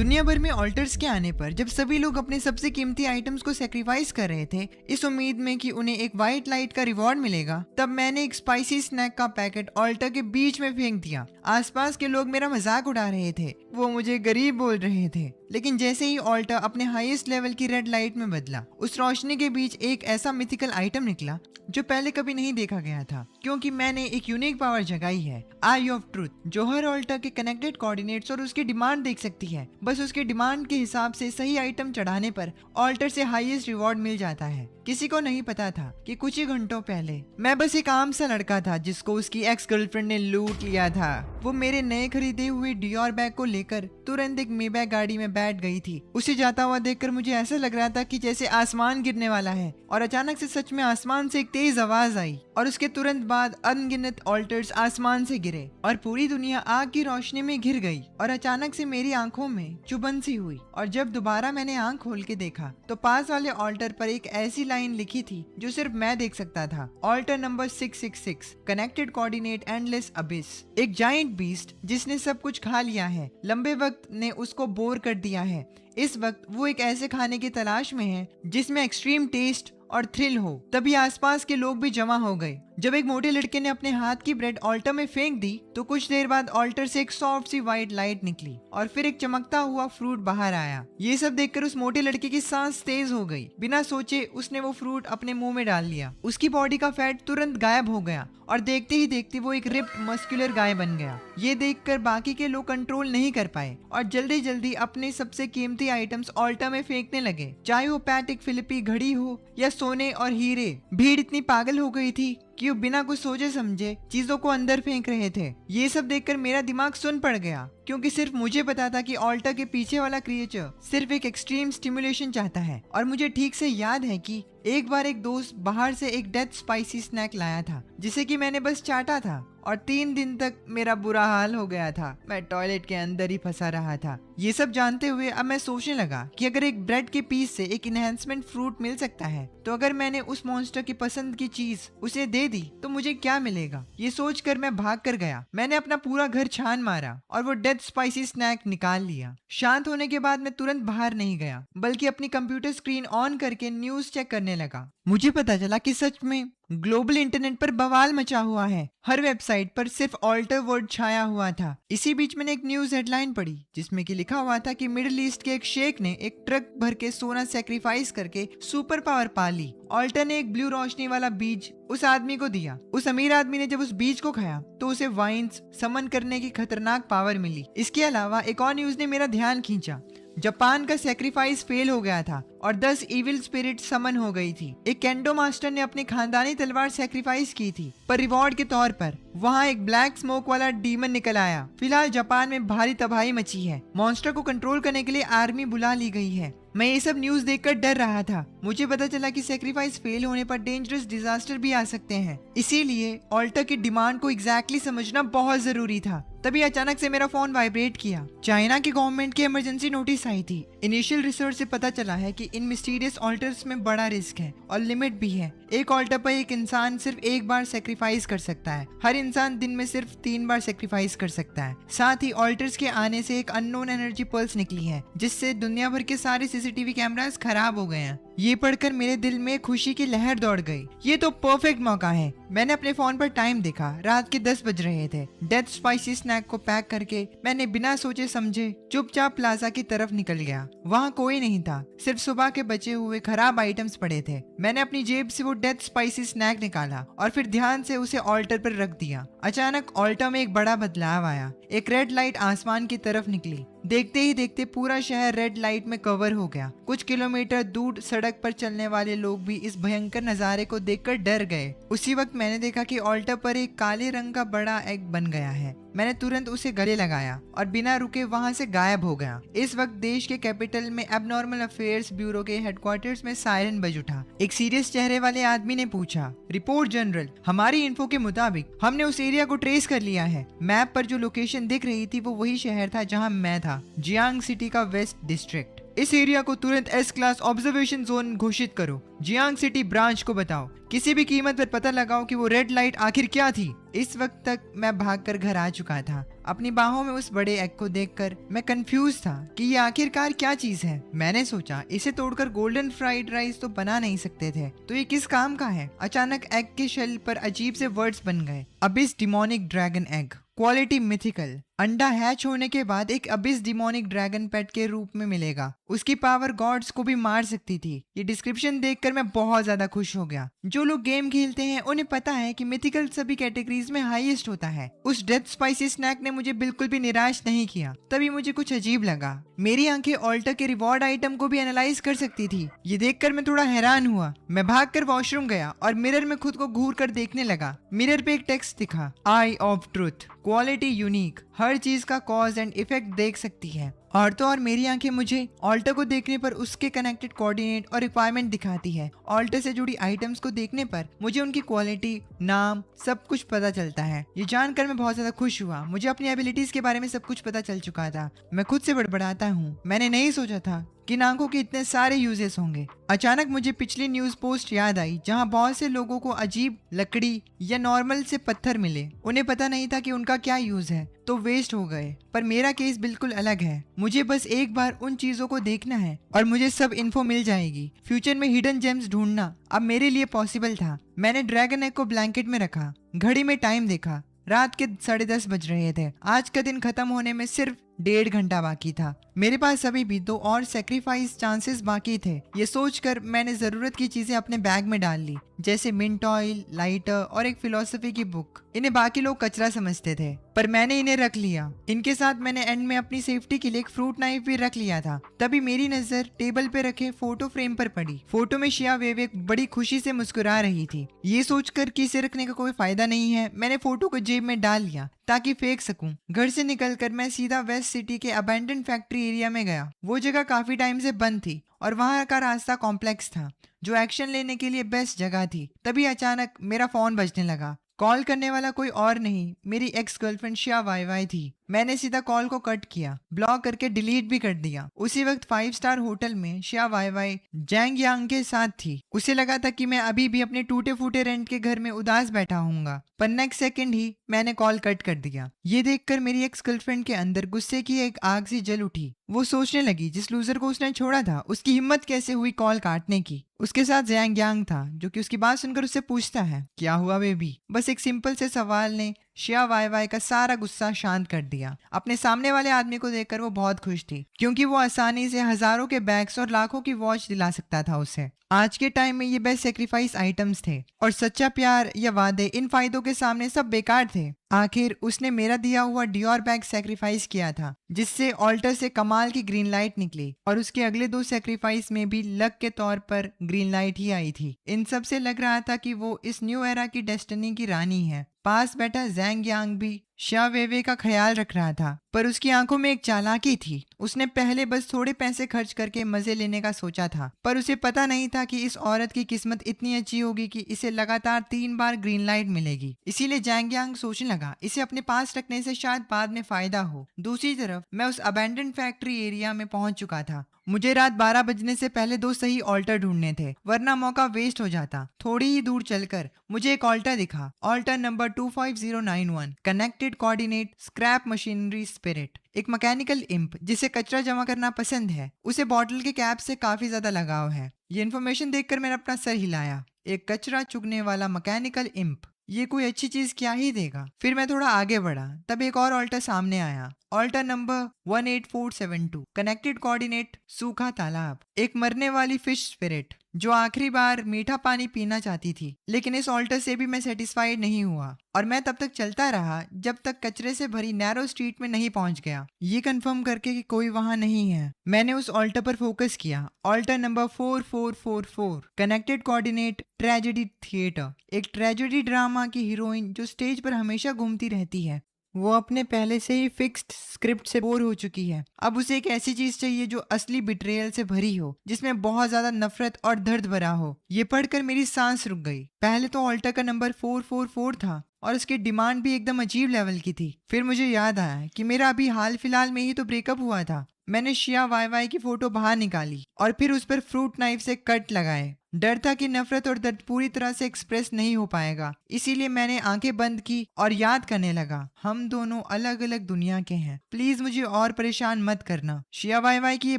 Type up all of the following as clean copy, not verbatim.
दुनिया भर में ऑल्टर्स के आने पर जब सभी लोग अपने सबसे कीमती आइटम्स को सेक्रीफाइस कर रहे थे इस उम्मीद में कि उन्हें एक व्हाइट लाइट का रिवॉर्ड मिलेगा, तब मैंने एक स्पाइसी स्नैक का पैकेट ऑल्टर के बीच में फेंक दिया। आसपास के लोग मेरा मजाक उड़ा रहे थे, वो मुझे गरीब बोल रहे थे, लेकिन जैसे ही ऑल्टर अपने हाईएस्ट लेवल की रेड लाइट में बदला, उस रोशनी के बीच एक ऐसा मिथिकल आइटम निकला जो पहले कभी नहीं देखा गया था। क्योंकि मैंने एक यूनिक पावर जगाई है, आई ऑफ ट्रूथ, जो हर ऑल्टर के कनेक्टेड कोऑर्डिनेट्स और उसकी डिमांड देख सकती है। बस उसके डिमांड के हिसाब से सही आइटम चढ़ाने पर ऑल्टर से हाईएस्ट रिवॉर्ड मिल जाता है। किसी को नहीं पता था कि कुछ ही घंटों पहले मैं बस एक आम सा लड़का था जिसको उसकी एक्स गर्लफ्रेंड ने लूट लिया था। वो मेरे नए खरीदे हुए डियोर बैग को लेकर तुरंत एक मेबैक गाड़ी में बैठ गई थी। उसे जाता हुआ देखकर मुझे ऐसा लग रहा था कि जैसे आसमान गिरने वाला है, और अचानक से सच में आसमान से एक तेज आवाज आई और उसके तुरंत बाद अनगिनत ऑल्टर्स आसमान से गिरे और पूरी दुनिया आग की रोशनी में घिर गई। और अचानक से मेरी आंखों में चुभन सी हुई, और जब दोबारा मैंने आंख खोल के देखा तो पास वाले ऑल्टर पर एक ऐसी लाइन लिखी थी जो सिर्फ मैं देख सकता था। Altar number 666, connected coordinate endless abyss. एक जाइंट बीस्ट जिसने सब कुछ खा लिया है, लंबे वक्त ने उसको बोर कर दिया है। इस वक्त वो एक ऐसे खाने की तलाश में है जिसमें एक्सट्रीम टेस्ट और थ्रिल हो। तभी आसपास के लोग भी जमा हो गए। जब एक मोटे लड़के ने अपने हाथ की ब्रेड ऑल्टर में फेंक दी तो कुछ देर बाद ऑल्टर से एक सॉफ्ट सी व्हाइट लाइट निकली और फिर एक चमकता हुआ फ्रूट बाहर आया। ये सब देखकर उस मोटे लड़के की सांस तेज हो गई। बिना सोचे उसने वो फ्रूट अपने मुंह में डाल लिया। उसकी बॉडी का फैट तुरंत गायब हो गया और देखते ही देखते वो एक रिप्ड मस्कुलर गाय बन गया। ये देखकर बाकी के लोग कंट्रोल नहीं कर पाए और जल्दी जल्दी अपने सबसे कीमती आइटम्स ऑल्टर में फेंकने लगे, चाहे वो पैटिक फिलिपी घड़ी हो या सोने और हीरे। भीड़ इतनी पागल हो गई थी कि वो बिना कुछ सोचे समझे चीजों को अंदर फेंक रहे थे। ये सब देखकर मेरा दिमाग सुन पड़ गया, क्योंकि सिर्फ मुझे पता था कि ऑल्टर के पीछे वाला क्रिएचर सिर्फ एक एक्सट्रीम स्टिमुलेशन चाहता है। और मुझे ठीक से याद है कि एक बार एक दोस्त बाहर से एक डेथ स्पाइसी स्नैक लाया था जिसे कि मैंने बस चाटा था और 3 दिन तक मेरा बुरा हाल हो गया था। मैं टॉयलेट के अंदर ही फंसा रहा था। ये सब जानते हुए अब मैं सोचने लगा कि अगर एक ब्रेड के पीस से एक इनहेंसमेंट फ्रूट मिल सकता है तो अगर मैंने उस मॉन्स्टर की पसंद की चीज उसे दे दी तो मुझे क्या मिलेगा। ये सोचकर मैं भाग कर गया। मैंने अपना पूरा घर छान मारा और वो डेथ स्पाइसी स्नैक निकाल लिया। शांत होने के बाद मैं तुरंत बाहर नहीं गया बल्कि अपनी कंप्यूटर स्क्रीन ऑन करके न्यूज चेक करने लगा। मुझे पता चला कि सच में ग्लोबल इंटरनेट पर बवाल मचा हुआ है। हर वेबसाइट पर सिर्फ ऑल्टर वर्ड छाया हुआ था। इसी बीच मैंने एक न्यूज हेडलाइन पढ़ी जिसमें कि लिखा हुआ था कि मिडिल ईस्ट के एक शेख ने एक ट्रक भर के सोना सेक्रीफाइस करके सुपर पावर पा ली। ऑल्टर ने एक ब्लू रोशनी वाला बीज उस आदमी को दिया। उस अमीर आदमी ने जब उस बीज को खाया तो उसे वाइन्स समन करने की खतरनाक पावर मिली। इसके अलावा एक और न्यूज ने मेरा ध्यान खींचा। जापान का सेक्रीफाइस फेल हो गया था और 10 इविल स्पिरिट समन हो गई थी। एक केंडो मास्टर ने अपनी खानदानी तलवार सेक्रीफाइस की थी, पर रिवॉर्ड के तौर पर वहाँ एक ब्लैक स्मोक वाला डीमन निकल आया। फिलहाल जापान में भारी तबाही मची है। मॉन्स्टर को कंट्रोल करने के लिए आर्मी बुला ली गई है। मैं ये सब न्यूज देखकर डर रहा था। मुझे पता चला कि सेक्रीफाइस फेल होने पर डेंजरस डिजास्टर भी आ सकते हैं। इसीलिए ऑल्टर की डिमांड को एग्जैक्टली समझना बहुत जरूरी था। तभी अचानक से मेरा फोन वाइब्रेट किया। चाइना की गवर्नमेंट की इमरजेंसी नोटिस आई थी। इनिशियल रिसर्च से पता चला है कि इन मिस्टीरियस ऑल्टर्स में बड़ा रिस्क है और लिमिट भी है। एक ऑल्टर पर एक इंसान सिर्फ एक बार सेक्रीफाइस कर सकता है। हर इंसान दिन में सिर्फ 3 बार सेक्रीफाइस कर सकता है। साथ ही ऑल्टर्स के आने से एक अननोन एनर्जी पल्स निकली है जिससे दुनिया भर के सारे सीसीटीवी कैमरास खराब हो गए हैं। ये पढ़कर मेरे दिल में खुशी की लहर दौड़ गई। ये तो परफेक्ट मौका है। मैंने अपने फोन पर टाइम देखा, रात के 10 बज रहे थे। डेथ स्पाइसी स्नैक को पैक करके मैंने बिना सोचे समझे चुपचाप प्लाजा की तरफ निकल गया। वहाँ कोई नहीं था, सिर्फ सुबह के बचे हुए खराब आइटम्स पड़े थे। मैंने अपनी जेब से वो डेथ स्पाइसी स्नैक निकाला और फिर ध्यान से उसे ऑल्टर पर रख दिया। अचानक ऑल्टर में एक बड़ा बदलाव आया। एक रेड लाइट आसमान की तरफ निकली। देखते ही देखते पूरा शहर रेड लाइट में कवर हो गया। कुछ किलोमीटर दूर सड़क पर चलने वाले लोग भी इस भयंकर नजारे को देखकर डर गए। उसी वक्त मैंने देखा कि ऑल्टर पर एक काले रंग का बड़ा एग बन गया है। मैंने तुरंत उसे गले लगाया और बिना रुके वहां से गायब हो गया। इस वक्त देश के कैपिटल में एबनॉर्मल अफेयर्स ब्यूरो के हेडक्वार्टर्स में सायरन बज उठा। एक सीरियस चेहरे वाले आदमी ने पूछा, रिपोर्ट जनरल, हमारी इन्फो के मुताबिक हमने उस एरिया को ट्रेस कर लिया है। मैप पर जो लोकेशन दिख रही थी वो वही शहर था जहाँ मैं था, जियांग सिटी का वेस्ट डिस्ट्रिक्ट। इस एरिया को तुरंत एस क्लास ऑब्जर्वेशन जोन घोषित करो। जियांग सिटी ब्रांच को बताओ, किसी भी कीमत पर पता लगाओ कि वो रेड लाइट आखिर क्या थी। इस वक्त तक मैं भागकर घर आ चुका था। अपनी बाहों में उस बड़े एग को देखकर मैं कंफ्यूज था कि ये आखिरकार क्या चीज है। मैंने सोचा इसे तोड़कर गोल्डन फ्राइड राइस तो बना नहीं सकते थे, तो ये किस काम का है। अचानक एग के शेल पर अजीब से वर्ड्स बन गए। Abish demonic dragon egg, quality mythical. अंडा हैच होने के बाद एक अबिस डिमोनिक ड्रैगन पेट के रूप में मिलेगा। उसकी पावर गॉड्स को भी मार सकती थी। ये डिस्क्रिप्शन देखकर मैं बहुत ज्यादा खुश हो गया। जो लोग गेम खेलते हैं उन्हें पता है कि मिथिकल सभी कैटेगरीज में हाईएस्ट होता है। उस डेथ स्पाइसी स्नैक ने मुझे बिल्कुल भी निराश नहीं किया। तभी मुझे कुछ अजीब लगा। मेरी आंखें ऑल्टर के रिवॉर्ड आइटम को भी एनालाइज कर सकती थी। ये देखकर मैं थोड़ा हैरान हुआ। मैं भागकर वॉशरूम गया और मिरर में खुद को घूर कर देखने लगा। मिरर पे एक टेक्स्ट दिखा, आई ऑफ ट्रुथ, क्वालिटी यूनिक, हर चीज का कॉज एंड इफेक्ट देख सकती है। और तो और मेरी आंखें मुझे ऑल्टर को देखने पर उसके कनेक्टेड कोऑर्डिनेट और रिक्वायरमेंट दिखाती है। ऑल्टर से जुड़ी आइटम्स को देखने पर मुझे उनकी क्वालिटी, नाम, सब कुछ पता चलता है। ये जानकर मैं बहुत ज्यादा खुश हुआ। मुझे अपनी एबिलिटीज के बारे में सब कुछ पता चल चुका था। मैं खुद से बड़बड़ाता हूँ, मैंने नहीं सोचा था कि इन आंखों के इतने सारे यूजेस होंगे। अचानक मुझे पिछली न्यूज पोस्ट याद आई जहां बहुत से लोगों को अजीब लकड़ी या नॉर्मल से पत्थर मिले। उन्हें पता नहीं था कि उनका क्या यूज है, तो वेस्ट हो गए। पर मेरा केस बिल्कुल अलग है। मुझे बस एक बार उन चीजों को देखना है और मुझे सब इन्फो मिल जाएगी। फ्यूचर में हिडन जेम्स ढूंढना अब मेरे लिए पॉसिबल था। मैंने ड्रैगन एग को ब्लैंकेट में रखा, घड़ी में टाइम देखा, रात के 10:30 बज रहे थे। आज का दिन खत्म होने में सिर्फ 1.5 घंटा बाकी था। मेरे पास अभी भी 2 और सेक्रीफाइस चांसेस बाकी थे। ये सोचकर मैंने जरूरत की चीजें अपने बैग में डाल ली, जैसे मिंट ऑयल, लाइटर और एक फिलोसफी की बुक। इन्हें बाकी लोग कचरा समझते थे, पर मैंने इन्हें रख लिया। इनके साथ मैंने एंड में अपनी सेफ्टी के लिए एक फ्रूट नाइफ भी रख लिया था। तभी मेरी नजर टेबल पे रखे फोटो फ्रेम पर पड़ी। फोटो में शिया वेवेक बड़ी खुशी से मुस्कुरा रही थी। ये सोचकर कि इसे रखने का कोई फायदा नहीं है, मैंने फोटो को जेब में डाल लिया ताकि फेंक सकूं। घर से निकलकर मैं सीधा वेस्ट सिटी के अबैंडन फैक्ट्री एरिया में गया। वो जगह काफी टाइम से बंद थी और वहां का रास्ता कॉम्प्लेक्स था, जो एक्शन लेने के लिए बेस्ट जगह थी। तभी अचानक मेरा फोन बजने लगा। कॉल करने वाला कोई और नहीं, मेरी एक्स गर्लफ्रेंड शिया वाई वाई थी। मैंने सीधा कॉल को कट किया, ब्लॉक करके डिलीट भी कर दिया। उसी वक्त 5 स्टार होटल में शिया वाई वाई जैंग यांग के साथ थी। उसे लगा था कि मैं अभी भी अपने टूटे फूटे रेंट के घर में उदास बैठा हूँगा, पर नेक्स्ट सेकंड ही मैंने कॉल कट कर दिया। ये देखकर मेरी एक्स गर्लफ्रेंड के अंदर गुस्से की एक आग सी जल उठी। वो सोचने लगी जिस लूजर को उसने छोड़ा था उसकी हिम्मत कैसे हुई कॉल काटने की। उसके साथ जैंग यांग था, जो कि उसकी बात सुनकर उससे पूछता है, क्या हुआ बेबी। बस एक सिंपल से सवाल ने शिया वाई वाई का सारा गुस्सा शांत कर दिया। अपने सामने वाले आदमी को देखकर वो बहुत खुश थी, क्योंकि वो आसानी से हजारों के बैग्स और लाखों की वॉच दिला सकता था उसे। आज के टाइम में ये बेस्ट सेक्रीफाइस आइटम्स थे, और सच्चा प्यार या वादे इन फायदों के सामने सब बेकार थे। आखिर उसने मेरा दिया हुआ डियोर बैग सेक्रीफाइस किया था, जिससे ऑल्टर से कमाल की ग्रीन लाइट निकली, और उसके अगले 2 सेक्रीफाइस में भी लक के तौर पर ग्रीन लाइट ही आई थी। इन सब से लग रहा था कि वो इस न्यू एरा की डेस्टिनी की रानी है। पास बैठा जैंग यांग भी शिया वेवे का ख्याल रख रहा था, पर उसकी आंखों में एक चालाकी थी। उसने पहले बस थोड़े पैसे खर्च करके मजे लेने का सोचा था, पर उसे पता नहीं था कि इस औरत की किस्मत इतनी अच्छी होगी कि इसे लगातार 3 बार ग्रीन लाइट मिलेगी। इसीलिए जैंग यांग सोचने लगा इसे अपने पास रखने से शायद बाद में फायदा हो। दूसरी तरफ मैं उस अबैंडन फैक्ट्री एरिया में पहुंच चुका था। मुझे रात 12 बजने से पहले 2 सही ऑल्टर ढूंढने थे, वरना मौका वेस्ट हो जाता। थोड़ी ही दूर चलकर मुझे एक ऑल्टर दिखा, altar number 25091, connected coordinate scrap machinery spirit. एक मैकेनिकल इंप जिसे कचरा जमा करना पसंद है। उसे बॉटल के कैप से काफी ज्यादा लगाव है। ये इन्फॉर्मेशन देखकर मैंने अपना सर हिलाया। एक कचरा चुगने वाला मैकेनिकल इंप, ये कोई अच्छी चीज क्या ही देगा। फिर मैं थोड़ा आगे बढ़ा, तब एक और ऑल्टर सामने आया, ऑल्टर नंबर 18472, कनेक्टेड कोऑर्डिनेट सूखा तालाब। एक मरने वाली फिश स्पिरिट जो आखिरी बार मीठा पानी पीना चाहती थी। लेकिन इस ऑल्टर से भी मैं सेटिस्फाइड नहीं हुआ, और मैं तब तक चलता रहा जब तक कचरे से भरी नैरो स्ट्रीट में नहीं पहुंच गया, ये कंफर्म करके कि कोई वहां नहीं है। मैंने उस ऑल्टर पर फोकस किया, altar number 4444, connected coordinate tragedy theatre. एक ट्रेजेडी ड्रामा की हीरोइन जो स्टेज पर हमेशा घूमती रहती है। वो अपने पहले से ही फिक्स्ड स्क्रिप्ट से बोर हो चुकी है। अब उसे एक ऐसी चीज चाहिए जो असली बिट्रेयल से भरी हो, जिसमें बहुत ज्यादा नफरत और दर्द भरा हो। ये पढ़कर मेरी सांस रुक गई। पहले तो ऑल्टर का नंबर 444 था, और उसकी डिमांड भी एकदम अजीब लेवल की थी। फिर मुझे याद आया कि मेरा अभी हाल फिलहाल में ही तो ब्रेकअप हुआ था। मैंने शिया वाई वाई की फोटो बाहर निकाली और फिर उस पर फ्रूट नाइफ से कट लगाए। डर था कि नफरत और दर्द पूरी तरह से एक्सप्रेस नहीं हो पाएगा, इसीलिए मैंने आंखें बंद की और याद करने लगा, हम दोनों अलग अलग दुनिया के हैं, प्लीज मुझे और परेशान मत करना। शिया वाई वाई की ये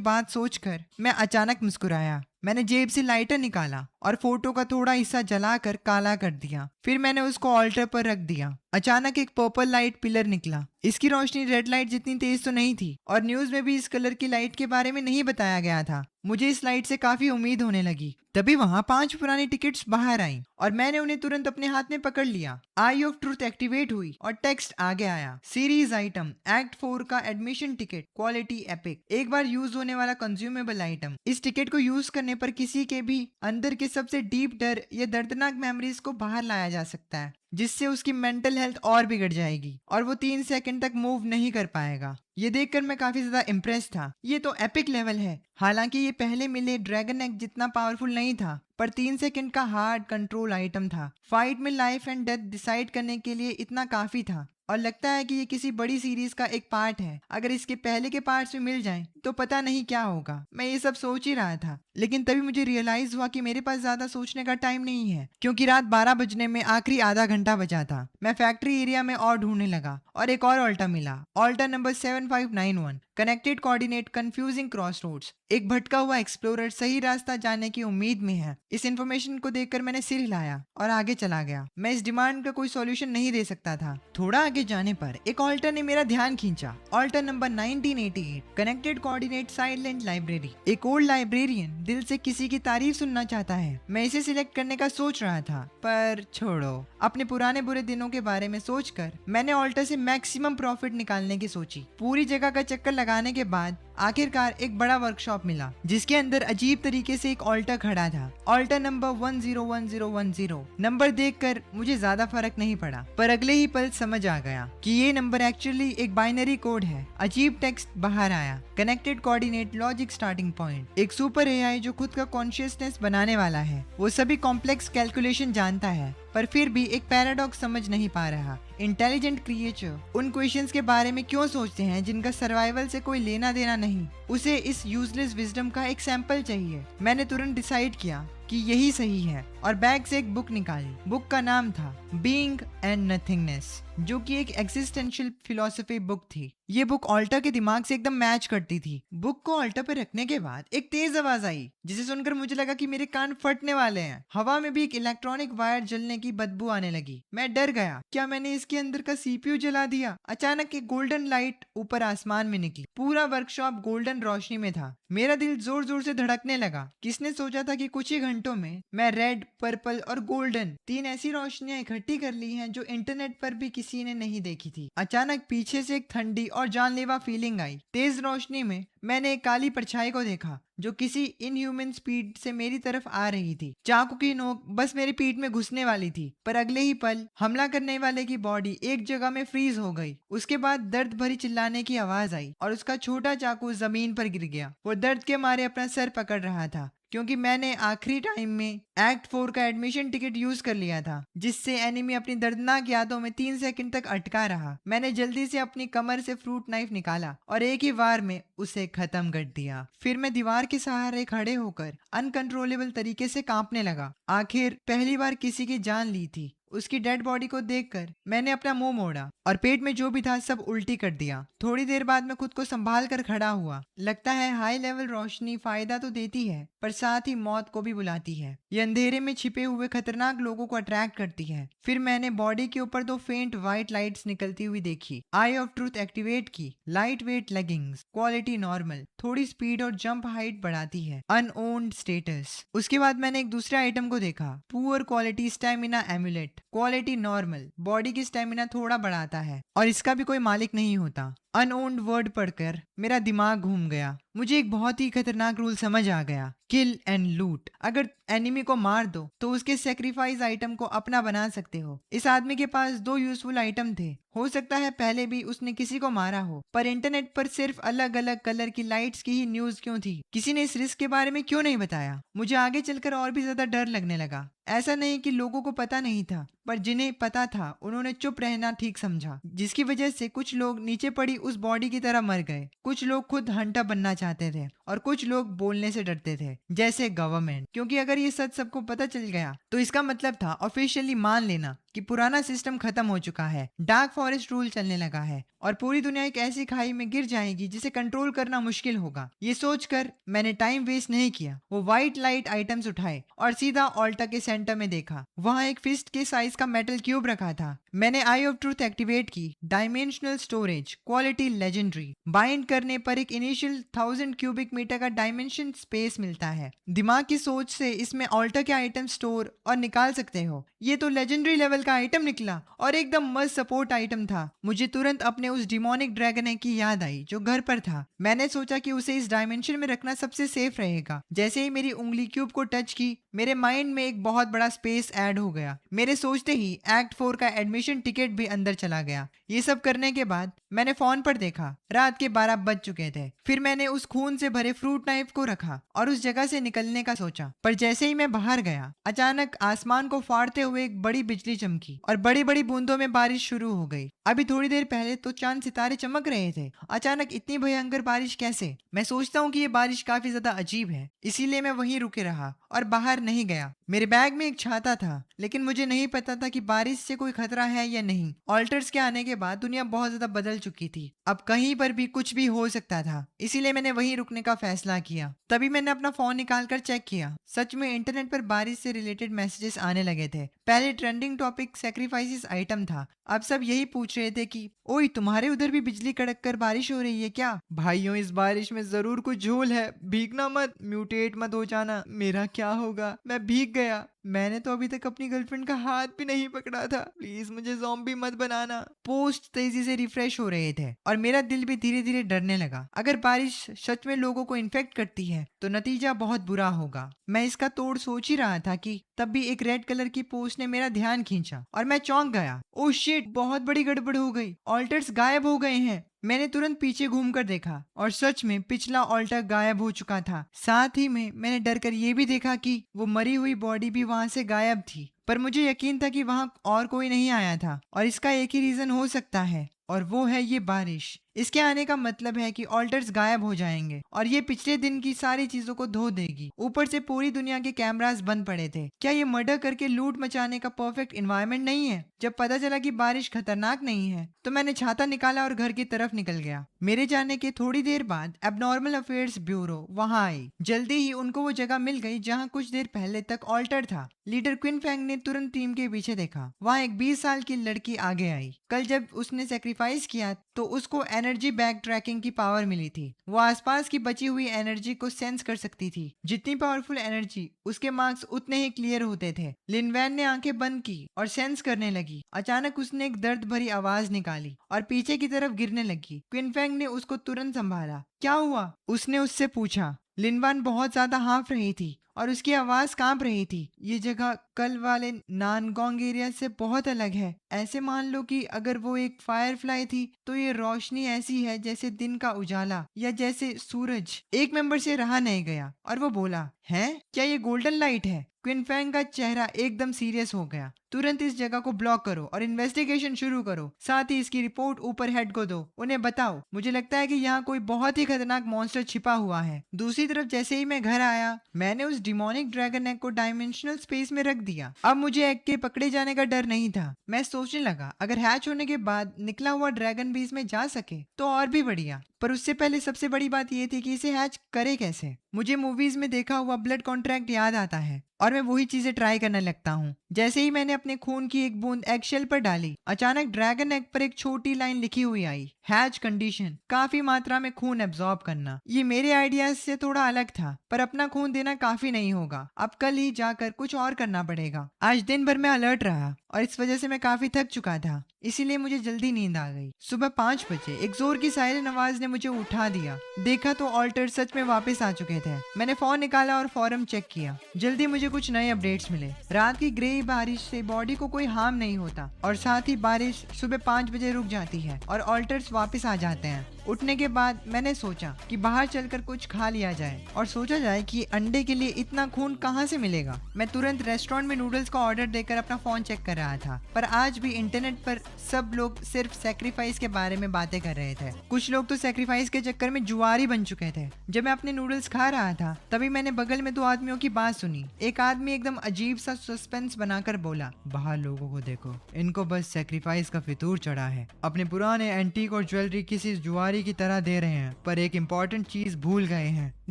बात सोचकर मैं अचानक मुस्कुराया। मैंने जेब से लाइटर निकाला और फोटो का थोड़ा हिस्सा जलाकर काला कर दिया। फिर मैंने उसको ऑल्टर पर रख दिया। अचानक एक पर्पल लाइट पिलर निकला। इसकी रोशनी रेड लाइट जितनी तेज तो नहीं थी और न्यूज में भी इस कलर की लाइट के बारे में नहीं बताया गया था। मुझे इस लाइट से काफी उम्मीद होने लगी। तभी वहां 5 पुरानी टिकट्स बाहर आईं और मैंने उन्हें तुरंत अपने हाथ में पकड़ लिया। आई ऑफ ट्रूथ एक्टिवेट हुई और टेक्स्ट आगे आया, सीरीज आइटम एक्ट 4 का एडमिशन टिकट, क्वालिटी एपिक, एक बार यूज होने वाला कंज्यूमेबल आइटम। इस टिकट को यूज करने पर किसी के भी अंदर के सबसे डीप डर या दर्दनाक मेमोरीज को बाहर लाया जा सकता है, जिससे उसकी मेंटल हेल्थ और बिगड़ जाएगी और वो 3 सेकंड तक मूव नहीं कर पाएगा। ये देखकर मैं काफी ज्यादा इम्प्रेस था। ये तो एपिक लेवल है। हालांकि ये पहले मिले ड्रैगन एग जितना पावरफुल नहीं था, पर 3 सेकंड का हार्ड कंट्रोल आइटम था। फाइट में लाइफ एंड डेथ डिसाइड करने के लिए इतना काफी था और लगता है कि ये किसी बड़ी सीरीज का एक पार्ट है। अगर इसके पहले के पार्ट्स में मिल जाएं तो पता नहीं क्या होगा। मैं ये सब सोच ही रहा था, लेकिन तभी मुझे रियलाइज हुआ कि मेरे पास ज्यादा सोचने का टाइम नहीं है, क्योंकि रात 12 बजने में आखिरी आधा घंटा बचा था। मैं फैक्ट्री एरिया में और ढूंढने लगा और एक और ऑल्टा मिला, alter number 7591, connected coordinate confusing cross roads. एक भटका हुआ एक्सप्लोरर सही रास्ता जाने की उम्मीद में है। इस इन्फॉर्मेशन को देखकर मैंने सिर हिलाया और आगे चला गया। मैं इस डिमांड का कोई सॉल्यूशन नहीं दे सकता था। थोड़ा आगे जाने पर एक ऑल्टर ने मेरा ध्यान खींचा, altar number 1988, connected coordinate silent library. एक ओल्ड लाइब्रेरियन दिल से किसी की तारीफ सुनना चाहता है। मैं इसे सिलेक्ट करने का सोच रहा था, पर छोड़ो, अपने पुराने बुरे दिनों के बारे में सोचकर मैंने ऑल्टर से मैक्सिमम प्रॉफिट निकालने की सोची। पूरी जगह का चक्कर लगाने के बाद आखिरकार एक बड़ा वर्कशॉप मिला, जिसके अंदर अजीब तरीके से एक ऑल्टर खड़ा था, ऑल्टर नंबर 101010। नंबर देखकर मुझे ज्यादा फर्क नहीं पड़ा, पर अगले ही पल समझ आ गया कि ये नंबर एक्चुअली एक बाइनरी कोड है। अजीब टेक्स्ट बाहर आया, connected coordinate logic starting point. एक सुपर एआई जो खुद का कॉन्शियसनेस बनाने वाला है। वो सभी कॉम्प्लेक्स कैलकुलेशन जानता है, पर फिर भी एक पैराडॉक्स समझ नहीं पा रहा। इंटेलिजेंट क्रिएचर उन क्वेश्चंस के बारे में क्यों सोचते हैं जिनका सर्वाइवल से कोई लेना देना नहीं। उसे इस यूजलेस विजडम का एक सैंपल चाहिए। मैंने तुरंत डिसाइड किया कि यही सही है और बैग से एक बुक निकाली। बुक का नाम था बीइंग एंड नथिंगनेस, जो कि एक एग्जिस्टेंशियल फिलॉसफी बुक थी। ये बुक ऑल्टा के दिमाग से एकदम मैच करती थी। बुक को ऑल्टा पर रखने के बाद एक तेज आवाज आई, जिसे सुनकर मुझे लगा कि मेरे कान फटने वाले हैं। हवा में भी एक इलेक्ट्रॉनिक वायर जलने की बदबू आने लगी। मैं डर गया, क्या मैंने इसके अंदर का सीपीयू जला दिया? अचानक एक गोल्डन लाइट ऊपर आसमान में निकली। पूरा वर्कशॉप गोल्डन रोशनी में था। मेरा दिल जोर जोर से धड़कने लगा। किसने सोचा था कि कुछ ही घंटों में मैं रेड, पर्पल और गोल्डन 3 ऐसी रोशनियां इकट्ठी कर ली हैं जो इंटरनेट पर भी किसी ने नहीं देखी थी। अचानक पीछे से एक ठंडी और जानलेवा फीलिंग आई। तेज रोशनी में मैंने एक काली परछाई को देखा जो किसी इनह्यूमन स्पीड से मेरी तरफ आ रही थी। चाकू की नोक बस मेरी पीठ में घुसने वाली थी, पर अगले ही पल हमला करने वाले की बॉडी एक जगह में फ्रीज हो गई। उसके बाद दर्द भरी चिल्लाने की आवाज आई और उसका छोटा चाकू जमीन पर गिर गया। वो दर्द के मारे अपना सर पकड़ रहा था, क्योंकि मैंने आखिरी टाइम में एक्ट 4 का एडमिशन टिकट यूज कर लिया था, जिससे एनिमी अपनी दर्दनाक यादों में 3 सेकंड तक अटका रहा। मैंने जल्दी से अपनी कमर से फ्रूट नाइफ निकाला और एक ही वार में उसे खत्म कर दिया। फिर मैं दीवार के सहारे खड़े होकर अनकंट्रोलेबल तरीके से कांपने लगा। आखिर पहली बार किसी की जान ली थी। उसकी डेड बॉडी को देखकर मैंने अपना मुंह मोड़ा और पेट में जो भी था सब उल्टी कर दिया। थोड़ी देर बाद मैं खुद को संभाल कर खड़ा हुआ। लगता है हाई लेवल रोशनी फायदा तो देती है, पर साथ ही मौत को भी बुलाती है। ये अंधेरे में छिपे हुए खतरनाक लोगों को अट्रैक्ट करती है। फिर मैंने बॉडी के ऊपर 2 फेंट व्हाइट लाइट्स निकलती हुई देखी। आई ऑफ ट्रूथ एक्टिवेट की। Light weight leggings, quality normal, थोड़ी स्पीड और जंप हाइट बढ़ाती है, अनओन्ड स्टेटस। उसके बाद मैंने एक दूसरे आइटम को देखा, poor quality stamina emulate, quality normal, body की स्टेमिना थोड़ा बढ़ाता है और इसका भी कोई मालिक नहीं होता। अनओन्ड वर्ड पढ़कर मेरा दिमाग घूम गया। मुझे एक बहुत ही खतरनाक रूल समझ आ गया, किल एंड लूट। अगर एनिमी को मार दो तो उसके सेक्रीफाइस आइटम को अपना बना सकते हो। इस आदमी के पास 2 यूजफुल आइटम थे। हो सकता है पहले भी उसने किसी को मारा हो, पर इंटरनेट पर सिर्फ अलग अलग कलर की लाइट्स की ही न्यूज क्यों थी? किसी ने इस रिस्क के बारे में क्यों नहीं बताया? मुझे आगे चलकर और भी ज्यादा डर लगने लगा। ऐसा नहीं कि लोगों को पता नहीं था, पर जिन्हें पता था उन्होंने चुप रहना ठीक समझा, जिसकी वजह से कुछ लोग नीचे पड़ी उस बॉडी की तरह मर गए। कुछ लोग खुद हंटर बनना चाहते थे और कुछ लोग बोलने से डरते थे, जैसे गवर्नमेंट, क्योंकि अगर ये सच सबको पता चल गया तो इसका मतलब था ऑफिशियली मान लेना कि पुराना सिस्टम खत्म हो चुका है, डार्क फॉरेस्ट रूल चलने लगा है और पूरी दुनिया एक ऐसी खाई में गिर जाएगी जिसे कंट्रोल करना मुश्किल होगा। ये सोचकर मैंने टाइम वेस्ट नहीं किया। वो व्हाइट लाइट आइटम्स उठाए और सीधा ऑल्टा के सेंटर में देखा। वहाँ एक फिस्ट के साइज का मेटल क्यूब रखा था। मैंने आई ऑफ ट्रूथ एक्टिवेट की। Dimensional storage, quality legendary. Bind करने पर एक इनिशियल 1000 क्यूबिक मीटर का डायमेंशन स्पेस मिलता है। दिमाग की सोच से इसमें ऑल्टा के आइटम स्टोर और निकाल सकते हो। ये तो लेजेंडरी लेवल का आइटम निकला और एकदम मस्त सपोर्ट आइटम था। मुझे तुरंत अपने उस डिमोनिक ड्रैगन एग की याद आई जो घर पर था। मैंने सोचा कि उसे इस डायमेंशन में रखना सबसे सेफ रहेगा। जैसे ही मेरी उंगली क्यूब को टच की, मेरे माइंड में एक बहुत बड़ा स्पेस ऐड हो गया। मेरे सोचते ही एक्ट 4 का एडमिशन टिकट भी अंदर चला गया। ये सब करने के बाद मैंने फोन पर देखा, रात के 12 बज चुके थे। फिर मैंने उस खून से भरे फ्रूट नाइफ को रखा और उस जगह से निकलने का सोचा। पर जैसे ही मैं बाहर गया, अचानक आसमान को फाड़ते हुए एक बड़ी बिजली चमकी और बड़ी बड़ी बूंदों में बारिश शुरू हो गई। अभी थोड़ी देर पहले तो चांद सितारे चमक रहे थे, अचानक इतनी भयंकर बारिश कैसे? मैं सोचता हूँ कि ये बारिश काफी ज्यादा अजीब है, इसीलिए मैं वहीं रुके रहा और बाहर नहीं गया। मेरे बैग में एक छाता था, लेकिन मुझे नहीं पता था कि बारिश से कोई खतरा है या नहीं। ऑल्टर्स के आने के बाद दुनिया बहुत ज्यादा बदल चुकी थी। अब कहीं पर भी कुछ भी हो सकता था, इसीलिए मैंने वहीं रुकने का फैसला किया। तभी मैंने अपना फोन निकालकर चेक किया। सच में इंटरनेट पर बारिश से रिलेटेड मैसेजेस आने लगे थे। पहले ट्रेंडिंग टॉपिक सैक्रिफाइसेस आइटम था। अब सब यही पूछ रहे थे कि ओए, तुम्हारे उधर भी बिजली कड़क कर बारिश हो रही है क्या? भाइयों, इस बारिश में जरूर कुछ झोल है, भीगना मत, म्यूटेट मत हो जाना। मेरा क्या होगा? मैं भीग गया। मैंने तो अभी तक अपनी गर्लफ्रेंड का हाथ भी नहीं पकड़ा था। प्लीज मुझे ज़ॉम्बी मत बनाना। पोस्ट तेजी से रिफ्रेश हो रहे थे और मेरा दिल भी धीरे धीरे डरने लगा। अगर बारिश सच में लोगों को इन्फेक्ट करती है तो नतीजा बहुत बुरा होगा। मैं इसका तोड़ सोच ही रहा था कि तब भी एक रेड कलर की पोस्ट ने मेरा ध्यान खींचा और मैं चौंक गया। ओह शिट, बहुत बड़ी गड़बड़ हो गई। ऑल्टर्स गायब हो गए हैं। मैंने तुरंत पीछे घूमकर देखा और सच में पिछला ऑल्टर गायब हो चुका था। साथ ही में मैंने डर कर ये भी देखा कि वो मरी हुई बॉडी भी वहां से गायब थी। पर मुझे यकीन था कि वहां और कोई नहीं आया था और इसका एक ही रीजन हो सकता है, और वो है ये बारिश। इसके आने का मतलब है कि ऑल्टर्स गायब हो जाएंगे और ये पिछले दिन की सारी चीजों को धो देगी। ऊपर से पूरी दुनिया के कैमरास बंद पड़े थे। क्या ये मर्डर करके लूट मचाने का परफेक्ट एनवायरनमेंट नहीं है? जब पता चला कि बारिश खतरनाक नहीं है तो मैंने छाता निकाला और घर की तरफ निकल गया। मेरे जाने के थोड़ी देर बाद एबनॉर्मल अफेयर्स ब्यूरो वहां आई। जल्दी ही उनको वो जगह मिल गई जहां कुछ देर पहले तक ऑल्टर था। लीडर क्विन फैंग ने तुरंत टीम के पीछे देखा। वहां एक 20 साल की लड़की आगे आई। कल जब उसने सेक्रीफाइस किया तो उसको एनर्जी बैक ट्रैकिंग की पावर मिली थी। वो आसपास की बची हुई एनर्जी को सेंस कर सकती थी। जितनी पावरफुल एनर्जी, उसके मार्क्स उतने ही क्लियर होते थे। लिन वैन ने आंखें बंद की और सेंस करने लगी। अचानक उसने एक दर्द भरी आवाज निकाली और पीछे की तरफ गिरने लगी। क्विन फैंग ने उसको तुरंत संभाला। क्या हुआ? उसने उससे पूछा। लिनवान बहुत ज्यादा हाँफ रही थी और उसकी आवाज कांप रही थी। ये जगह कल वाले नानगोंग एरिया से बहुत अलग है। ऐसे मान लो कि अगर वो एक फायरफ्लाई थी तो ये रोशनी ऐसी है जैसे दिन का उजाला या जैसे सूरज। एक मेंबर से रहा नहीं गया और वो बोला, है क्या ये गोल्डन लाइट है? क्विन फैंग का चेहरा एकदम सीरियस हो गया। तुरंत इस जगह को ब्लॉक करो और इन्वेस्टिगेशन शुरू करो। साथ ही इसकी रिपोर्ट ऊपर हेड को दो। उन्हें बताओ, मुझे लगता है कि यहाँ कोई बहुत ही खतरनाक मॉन्स्टर छिपा हुआ है। दूसरी तरफ जैसे ही मैं घर आया, मैंने उस डिमोनिक ड्रैगन एग को डायमेंशनल स्पेस में रख दिया। अब मुझे एग के पकड़े जाने का डर नहीं था। मैं सोचने लगा, अगर हैच होने के बाद निकला हुआ ड्रैगन भी इसमें जा सके तो और भी बढ़िया। पर उससे पहले सबसे बड़ी बात ये थी कि इसे हैच करे कैसे। मुझे मूवीज में देखा हुआ ब्लड कॉन्ट्रैक्ट याद आता है और मैं वही चीजें ट्राई करने लगता हूँ। जैसे ही मैंने अपने खून की एक बूंद एग शेल पर डाली, अचानक ड्रैगन एग पर एक छोटी लाइन लिखी हुई आई, हैच कंडीशन, काफी मात्रा में खून एब्जॉर्ब करना। ये मेरे आइडियाज से थोड़ा अलग था, पर अपना खून देना काफी नहीं होगा। अब कल ही जाकर कुछ और करना पड़ेगा। आज दिन भर मैं अलर्ट रहा और इस वजह से मैं काफी थक चुका था, इसीलिए मुझे जल्दी नींद आ गई। सुबह 5 बजे एक जोर की सायरन आवाज ने मुझे उठा दिया। देखा तो ऑल्टर सच में वापस आ चुके थे। मैंने फोन निकाला और फॉरम चेक किया। जल्दी मुझे कुछ नए अपडेट्स मिले। रात की ग्रे बारिश से बॉडी को कोई हार्म नहीं होता और साथ ही बारिश सुबह 5 बजे रुक जाती है और ऑल्टर्स वापस आ जाते हैं। उठने के बाद मैंने सोचा कि बाहर चलकर कुछ खा लिया जाए और सोचा जाए कि अंडे के लिए इतना खून कहाँ से मिलेगा। मैं तुरंत रेस्टोरेंट में नूडल्स का ऑर्डर देकर अपना फोन चेक कर रहा था, पर आज भी इंटरनेट पर सब लोग सिर्फ सेक्रीफाइस के बारे में बातें कर रहे थे। कुछ लोग तो सेक्रीफाइस के चक्कर में जुआरी बन चुके थे। जब मैं अपने नूडल्स खा रहा था तभी मैंने बगल में दो आदमियों की बात सुनी। एक आदमी एकदम अजीब सा सस्पेंस बनाकर बोला, बाहर लोगों को देखो, इनको बस सेक्रीफाइस का फितूर चढ़ा है, अपने पुराने एंटीक और ज्वेलरी किसी जुआरी की तरह दे रहे हैं, पर एक इम्पोर्टेंट चीज भूल गए हैं।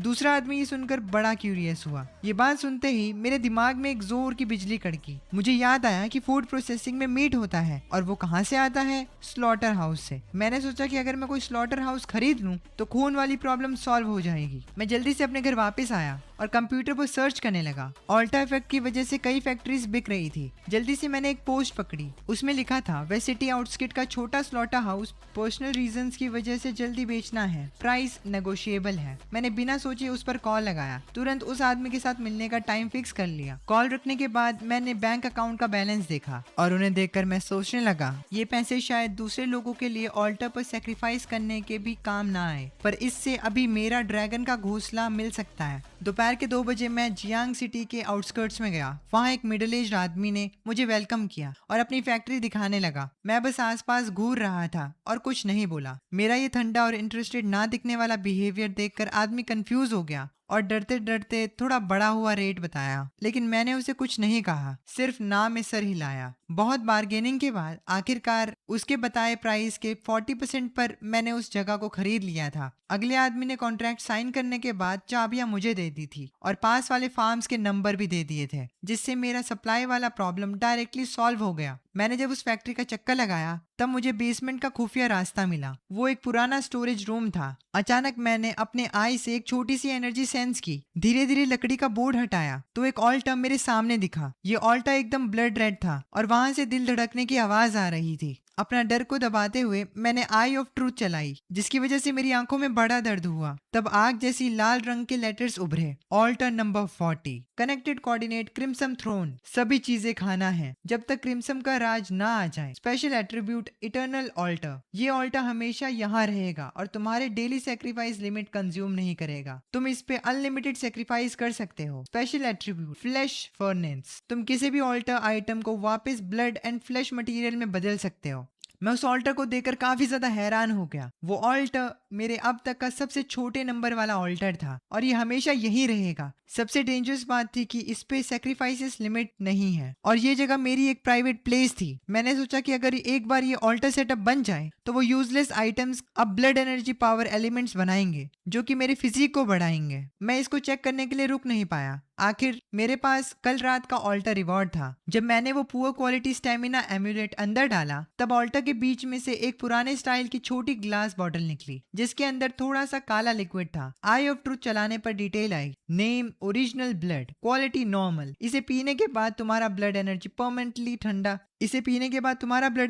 दूसरा आदमी ये सुनकर बड़ा क्यूरियस हुआ। ये बात सुनते ही मेरे दिमाग में एक जोर की बिजली कड़की। मुझे याद आया कि फूड प्रोसेसिंग में मीट होता है और वो कहाँ से आता है? स्लॉटर हाउस से। मैंने सोचा कि अगर मैं कोई स्लॉटर हाउस खरीद लूं तो खून वाली प्रॉब्लम सॉल्व हो जाएगी। मैं जल्दी से अपने घर वापस आया और कंप्यूटर पर सर्च करने लगा। ऑल्टा इफेक्ट की वजह से कई फैक्ट्रीज बिक रही थी। जल्दी से मैंने एक पोस्ट पकड़ी। उसमें लिखा था, वेस्ट सिटी आउटस्किट का छोटा स्लॉटर हाउस पर्सनल रीजंस की वजह से जल्दी बेचना है, प्राइस नेगोशिएबल है। मैंने बिना सोचे उस पर कॉल लगाया। तुरंत उस आदमी के साथ मिलने का टाइम फिक्स कर लिया। कॉल रखने के बाद मैंने बैंक अकाउंट का बैलेंस देखा और उन्हें देखकर मैं सोचने लगा, ये पैसे शायद दूसरे लोगों के लिए ऑल्टर पर सेक्रीफाइस करने के भी काम ना आए, पर इससे अभी मेरा ड्रैगन का घोंसला मिल सकता है। दोपहर के 2 बजे मैं जियांग सिटी के आउटस्कर्ट्स में गया। वहाँ एक मिडिल एज आदमी ने मुझे वेलकम किया और अपनी फैक्ट्री दिखाने लगा। मैं बस आसपास घूर रहा था और कुछ नहीं बोला। मेरा ये ठंडा और इंटरेस्टेड ना दिखने वाला बिहेवियर देखकर आदमी कंफ्यूज हो गया और डरते डरते थोड़ा बड़ा हुआ रेट बताया, लेकिन मैंने उसे कुछ नहीं कहा, सिर्फ ना में सर हिलाया। बहुत बार्गेनिंग के बाद आखिरकार उसके बताए प्राइस के 40% पर मैंने उस जगह को खरीद लिया था। अगले आदमी ने कॉन्ट्रैक्ट साइन करने के बाद चाबियां मुझे दे दी थी और पास वाले फार्म्स के नंबर भी दे दिए थे, जिससे मेरा सप्लाई वाला प्रॉब्लम डायरेक्टली सॉल्व हो गया। मैंने जब उस फैक्ट्री का चक्कर लगाया तब मुझे बेसमेंट का खुफिया रास्ता मिला। वो एक पुराना स्टोरेज रूम था। अचानक मैंने अपने आई से एक छोटी सी एनर्जी सेंस की। धीरे धीरे लकड़ी का बोर्ड हटाया तो एक ऑल्टा मेरे सामने दिखा। ये ऑल्टा एकदम ब्लड रेड था और वहां से दिल धड़कने की आवाज आ रही थी। अपना डर को दबाते हुए मैंने आई ऑफ ट्रूथ चलाई, जिसकी वजह से मेरी आंखों में बड़ा दर्द हुआ। तब आग जैसी लाल रंग के लेटर्स उभरे, altar number 40, connected coordinate crimson throne, सभी चीजें खाना है जब तक क्रिम्सन का राज ना आ जाए। स्पेशल एट्रीब्यूट इटर्नल ऑल्टर, ये ऑल्टर हमेशा यहाँ रहेगा और तुम्हारे डेली सेक्रीफाइस लिमिट कंज्यूम नहीं करेगा। तुम इस पे अनलिमिटेड सेक्रीफाइस कर सकते हो। स्पेशल एट्रीब्यूट फ्लैश फर्नेंस, तुम किसी भी ऑल्टर आइटम को वापस ब्लड एंड फ्लैश मटेरियल में बदल सकते हो। मैं उस ऑल्टर को देखकर काफी ज्यादा हैरान हो गया। वो ऑल्टर मेरे अब तक का सबसे छोटे नंबर वाला ऑल्टर था और ये हमेशा यही रहेगा। सबसे डेंजरस बात थी कि इस पे सेक्रीफाइसेस लिमिट नहीं है और ये जगह मेरी एक प्राइवेट प्लेस थी। मैंने सोचा कि अगर एक बार ये ऑल्टर सेटअप बन जाए तो वो यूजलेस आइटम्स अब ब्लड एनर्जी पावर एलिमेंट्स बनाएंगे जो कि मेरे फिजिक को बढ़ाएंगे। मैं इसको चेक करने के लिए रुक नहीं पाया। आखिर मेरे पास कल रात का ऑल्टर रिवॉर्ड था। जब मैंने वो पुअर क्वालिटी स्टेमिना एम्यूलेट अंदर डाला तब ऑल्टर के बीच में से एक पुराने स्टाइल की छोटी ग्लास बॉटल निकली जिसके अंदर थोड़ा सा काला लिक्विड था। आई ऑफ ट्रूथ चलाने पर डिटेल आई, name original blood, quality normal. इसे पीने के बाद तुम्हारा ब्लड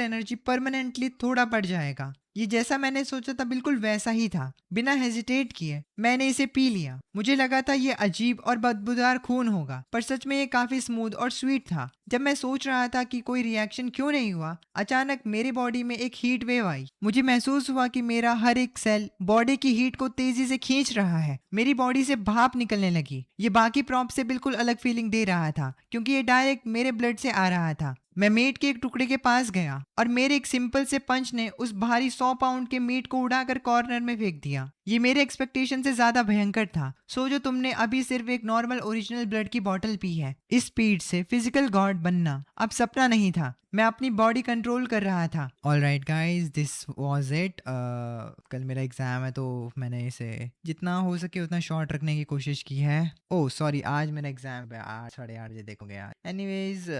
एनर्जी परमानेंटली थोड़ा बढ़ जाएगा। ये जैसा मैंने सोचा था बिल्कुल वैसा ही था। बिना हेजिटेट किए मैंने इसे पी लिया। मुझे लगा था ये अजीब और बदबूदार खून होगा, पर सच में ये काफी स्मूथ और स्वीट था। जब मैं सोच रहा था कि कोई रिएक्शन क्यों नहीं हुआ, अचानक मेरी बॉडी में एक हीट वेव आई। मुझे महसूस हुआ कि मेरा हर एक सेल बॉडी की हीट को तेजी से खींच रहा है। मेरी बॉडी से भाप निकलने लगी। ये बाकी प्रॉप से बिल्कुल अलग फीलिंग दे रहा था क्योंकि ये डायरेक्ट मेरे ब्लड से आ रहा था। मैं मीट के एक टुकड़े के पास गया और मेरे एक सिंपल से पंच ने उस भारी 100 पाउंड के मीट को उड़ाकर कॉर्नर में फेंक दिया। ये मेरे एक्सपेक्टेशन से ज्यादा भयंकर था। सोचो तुमने अभी सिर्फ एक नॉर्मल ओरिजिनल ब्लड की बोतल पी है। इस स्पीड से फिजिकल गॉड बनना अब सपना नहीं था। मैं अपनी बॉडी कंट्रोल कर रहा था। Alright guys, this was it. कल मेरा एग्जाम है तो मैंने इसे जितना हो सके उतना शॉर्ट रखने की कोशिश की है। ओह सॉरी, आज मेरा एग्जाम है 8 साढ़े 8 बजे, देखोगे यार। एनीवेज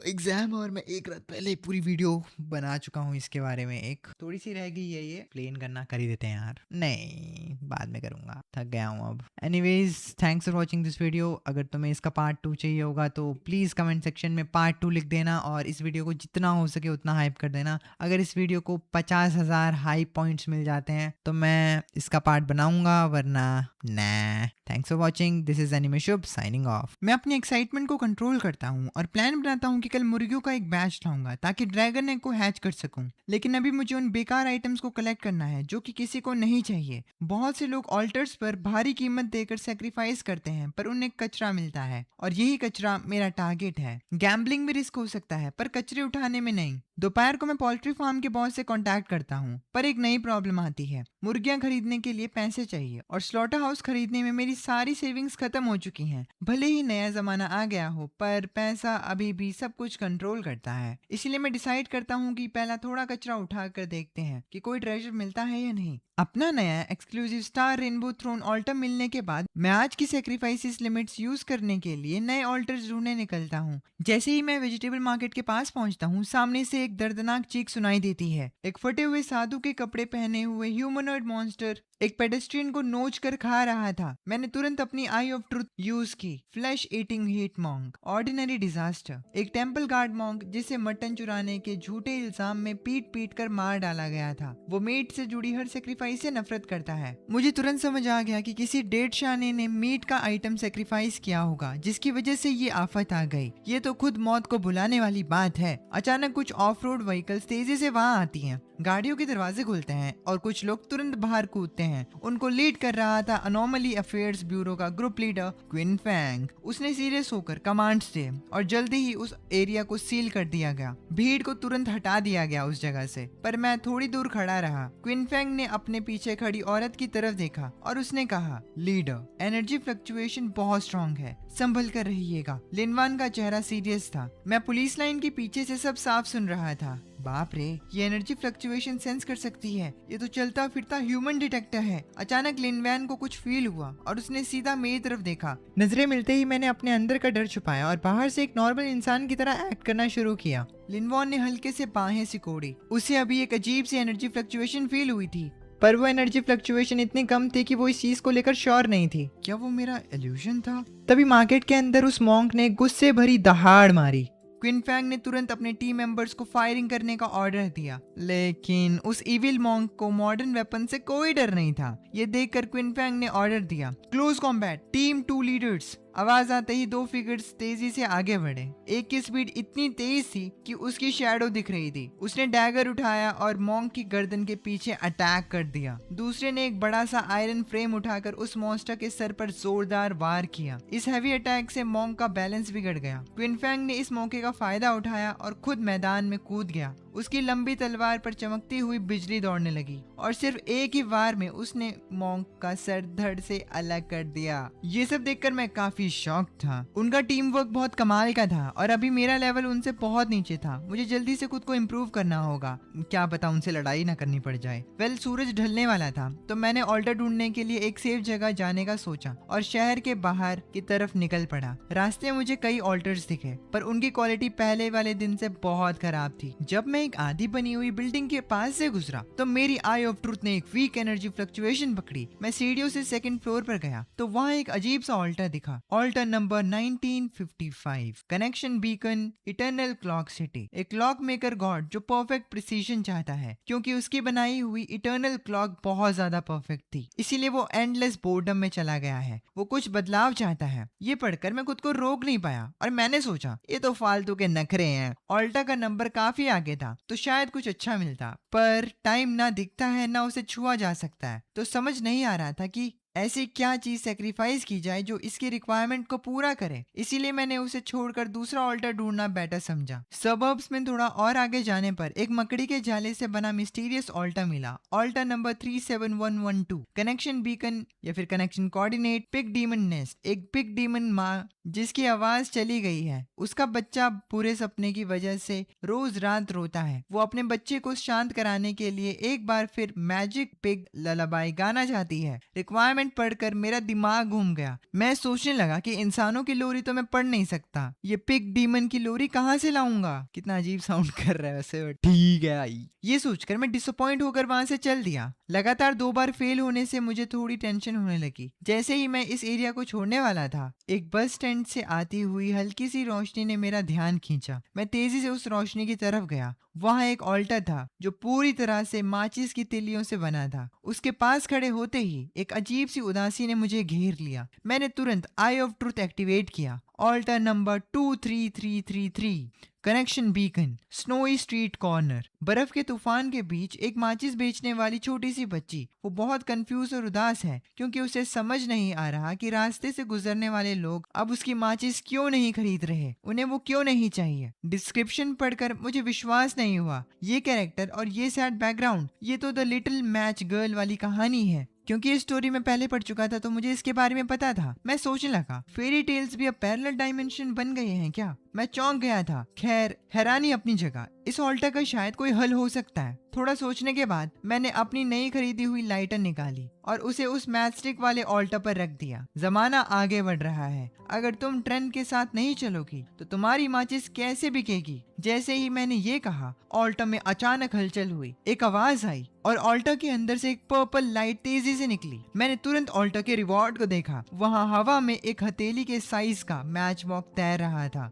एग्जाम और मैं एक रात पहले पूरी वीडियो बना चुका हूँ इसके बारे में। एक थोड़ी सी रह गई है, ये प्लेन करना कर ही देते हैं यार। नहीं नहीं, बाद में करूंगा, थक गया हूँ अब। Anyways, thanks for watching this video. अगर तुम्हें इसका पार्ट 2 चाहिए होगा तो प्लीज़ कमेंट सेक्शन में पार्ट 2 लिख देना और इस वीडियो को जितना हो सके उतना हाइप कर देना। अगर इस वीडियो को 50,000 हाइप पॉइंट्स मिल जाते हैं तो मैं इसका पार्ट बनाऊंगा, वरना nah। Thanks for watching, this is anime Shubh signing off. मैं अपनी एक्साइटमेंट को कंट्रोल करता हूँ और प्लान बनाता हूँ कि कल मुर्गियों का एक बैच लाऊंगा ताकि ड्रैगन एग को हैच कर सकूं। लेकिन अभी मुझे उन बेकार आइटम्स को कलेक्ट करना है जो कि किसी को नहीं चाहिए। बहुत से लोग ऑल्टर्स पर भारी कीमत देकर सेक्रीफाइस करते हैं पर उन्हें कचरा मिलता है और यही कचरा मेरा टारगेट है। गैम्बलिंग में रिस्क हो सकता है पर कचरे उठाने में नहीं। दोपहर को मैं पोल्ट्री फार्म के बॉस से कांटेक्ट करता हूँ पर एक नई प्रॉब्लम आती है। मुर्गियां खरीदने के लिए पैसे चाहिए और स्लॉटर हाउस खरीदने में मेरी सारी सेविंग्स खत्म हो चुकी हैं। भले ही नया जमाना आ गया हो पर पैसा अभी भी सब कुछ कंट्रोल करता है। इसलिए मैं डिसाइड करता हूँ कि पहला थोड़ा कचरा उठा कर देखते हैं कि कोई ट्रेजर मिलता है या नहीं। अपना नया exclusive star rainbow throne altar मिलने के बाद मैं आज की सेक्रीफाइसेस लिमिट्स यूज करने के लिए नए ऑल्टर्स ढूंढने निकलता हूँ। जैसे ही मैं वेजिटेबल मार्केट के पास पहुंचता हूँ, सामने से एक दर्दनाक चीख सुनाई देती है। एक फटे हुए साधु के कपड़े पहने हुए ह्यूमनॉइड मॉन्स्टर एक पेडेस्ट्रियन को नोच कर खा रहा था। मैंने तुरंत अपनी आई ऑफ ट्रुथ यूज की। Flesh eating heat monk, ordinary disaster, एक टेंपल गार्ड मॉन्क जिसे मटन चुराने के झूठे इल्जाम में पीट पीट कर मार डाला गया था। वो मीट से जुड़ी हर सेक्रीफाइस से नफरत करता है। मुझे तुरंत समझ आ गया कि किसी डेड शाने ने मीट का आइटम सेक्रीफाइस किया होगा जिसकी वजह से ये आफत आ गई। ये तो खुद मौत को बुलाने वाली बात है। अचानक कुछ ऑफ रोड व्हीकल्स तेजी से वहां आती हैं। गाड़ियों के दरवाजे खुलते हैं और कुछ लोग तुरंत बाहर कूदते हैं। उनको लीड कर रहा था अनोमली अफेयर्स ब्यूरो का ग्रुप लीडर क्विन फैंग। उसने सीरियस होकर कमांड्स दिए और जल्दी ही उस एरिया को सील कर दिया गया। भीड़ को तुरंत हटा दिया गया उस जगह से, पर मैं थोड़ी दूर खड़ा रहा। क्विन फैंग ने अपने पीछे खड़ी औरत की तरफ देखा और उसने कहा, लीडर, एनर्जी फ्लक्चुएशन बहुत स्ट्रॉन्ग है, संभल कर रहिएगा। लिनवान का चेहरा सीरियस था। मैं पुलिस लाइन के पीछे से सब साफ सुन रहा था। बाप रे, ये एनर्जी फ्लक्चुएशन सेंस कर सकती है। ये तो चलता फिरता ह्यूमन डिटेक्टर है। अचानक लिनवैन को कुछ फील हुआ और उसने सीधा मेरी तरफ देखा। नजरें मिलते ही मैंने अपने अंदर का डर छुपाया और बाहर से एक नॉर्मल इंसान की तरह एक्ट करना शुरू किया। लिनवॉन ने हल्के से बाहें सिकोड़ी। उसे अभी एक अजीब सी एनर्जी फ्लक्चुएशन फील हुई थी, पर वो एनर्जी फ्लक्चुएशन इतनी कम थी कि वो इस चीज को लेकर श्योर नहीं थी। क्या वो मेरा इल्यूजन था? तभी मार्केट के अंदर उस मॉन्क ने गुस्से भरी दहाड़ मारी। क्विन फैंग ने तुरंत अपने टीम मेंबर्स को फायरिंग करने का ऑर्डर दिया, लेकिन उस इविल मॉन्क को मॉडर्न वेपन से कोई डर नहीं था। ये देखकर क्विन फैंग ने ऑर्डर दिया, क्लोज कॉम्बैट, टीम 2 लीडर्स। आवाज आते ही 2 फिगर्स तेजी से आगे बढ़े। एक की स्पीड इतनी तेज थी कि उसकी शैडो दिख रही थी। उसने डैगर उठाया और मॉन्क की गर्दन के पीछे अटैक कर दिया। दूसरे ने एक बड़ा सा आयरन फ्रेम उठाकर उस मॉन्स्टर के सर पर जोरदार वार किया। इस हैवी अटैक से मॉन्क का बैलेंस बिगड़ गया। क्विन फैंग ने इस मौके का फायदा उठाया और खुद मैदान में कूद गया। उसकी लंबी तलवार पर चमकती हुई बिजली दौड़ने लगी और सिर्फ एक ही वार में उसने मॉन्क का सर धड़ से अलग कर दिया। ये सब देखकर मैं काफी शॉक था। उनका टीम वर्क बहुत कमाल का था और अभी मेरा लेवल उनसे बहुत नीचे था। मुझे जल्दी से खुद को इम्प्रूव करना होगा, क्या पता उनसे लड़ाई ना करनी पड़ जाए। वेल, सूरज ढलने वाला था तो मैंने ऑल्टर ढूंढने के लिए एक सेफ जगह जाने का सोचा और शहर के बाहर की तरफ निकल पड़ा। रास्ते में मुझे कई ऑल्टर्स दिखे पर उनकी क्वालिटी पहले वाले दिन से बहुत खराब थी। जब मैं एक आधी बनी हुई बिल्डिंग के पास से गुजरा तो मेरी आई ऑफ ट्रुथ ने एक वीक एनर्जी फ्लक्चुएशन पकड़ी। मैं सीढ़ियों से सेकंड फ्लोर पर गया तो वहाँ एक अजीब सा ऑल्टर दिखा। Altar number 1955, connection beacon, eternal clock city. एक क्लॉक मेकर गॉड जो परफेक्ट प्रिसीजन चाहता है क्योंकि उसकी बनाई हुई इटर्नल क्लॉक बहुत ज्यादा परफेक्ट थी, इसीलिए वो एंडलेस बोर्डम में चला गया है। वो कुछ बदलाव चाहता है। ये पढ़कर मैं खुद को रोक नहीं पाया और मैंने सोचा ये तो फालतू के नखरे हैं। ऑल्टा का नंबर काफी आगे था तो शायद कुछ अच्छा मिलता, पर टाइम ना दिखता है ना उसे छुआ जा सकता है, तो समझ नहीं आ रहा था कि ऐसी क्या चीज सेक्रीफाइस की जाए जो इसकी रिक्वायरमेंट को पूरा करे। इसीलिए मैंने उसे छोड़कर दूसरा ऑल्टर ढूंढना बेटर समझा। सबर्ब्स में थोड़ा और आगे जाने पर एक मकड़ी के जाले से बना मिस्टीरियस ऑल्टर मिला। ऑल्टर नंबर 37112, कनेक्शन बीकन या फिर connection coordinate, pig demon nest. एक पिग डीमन माँ जिसकी आवाज चली गई है, उसका बच्चा पूरे सपने की वजह से रोज रात रोता है। वो अपने बच्चे को शांत कराने के लिए एक बार फिर मैजिक पिग ललाबाई गाना चाहती है। रिक्वायरमेंट कमेंट पढ़कर मेरा दिमाग घूम गया। मैं सोचने लगा कि इंसानों की लोरी तो मैं पढ़ नहीं सकता, ये पिग डीमन की लोरी कहाँ से लाऊंगा। कितना अजीब साउंड कर रहा है वैसे, ठीक है आई। ये सोचकर मैं डिसअपॉइंट होकर वहां से चल दिया। लगातार 2 बार फेल होने से मुझे थोड़ी टेंशन होने लगी। जैसे ही मैं इस एरिया को छोड़ने वाला था, एक बस स्टैंड से आती हुई हल्की सी रोशनी ने मेरा ध्यान खींचा। मैं तेजी से उस रोशनी की तरफ गया। वहां एक ऑल्टर था जो पूरी तरह से माचिस की तिलियों से बना था। उसके पास खड़े होते ही एक अजीब सी उदासी ने मुझे घेर लिया। मैंने तुरंत आई ऑफ ट्रुथ एक्टिवेट किया। Altar number 23333, connection beacon, snowy street corner. बर्फ के तूफान के बीच एक माचिस बेचने वाली छोटी सी बच्ची, वो बहुत कंफ्यूज और उदास है क्योंकि उसे समझ नहीं आ रहा कि रास्ते से गुजरने वाले लोग अब उसकी माचिस क्यों नहीं खरीद रहे, उन्हें वो क्यों नहीं चाहिए। डिस्क्रिप्शन पढ़कर मुझे विश्वास नहीं हुआ। ये कैरेक्टर और ये सैड बैकग्राउंड, ये तो द लिटिल मैच गर्ल वाली कहानी है। क्योंकि इस स्टोरी में पहले पढ़ चुका था तो मुझे इसके बारे में पता था। मैं सोचने लगा, फेरी टेल्स भी अब पैरेलल डायमेंशन बन गए हैं क्या? मैं चौंक गया था। खैर, हैरानी अपनी जगह, इस ऑल्टर का शायद कोई हल हो सकता है। थोड़ा सोचने के बाद मैंने अपनी नई खरीदी हुई लाइटर निकाली और उसे उस मैचस्टिक वाले ऑल्टर पर रख दिया। जमाना आगे बढ़ रहा है, अगर तुम ट्रेंड के साथ नहीं चलोगी तो तुम्हारी माचिस कैसे बिकेगी। जैसे ही मैंने ये कहा, ऑल्टर में अचानक हलचल हुई। एक आवाज आई और ऑल्टर के अंदर से एक पर्पल लाइट तेजी से निकली। मैंने तुरंत ऑल्टर के रिवॉर्ड को देखा। वहाँ हवा में एक हथेली के साइज का मैच बॉक्स तैर रहा था।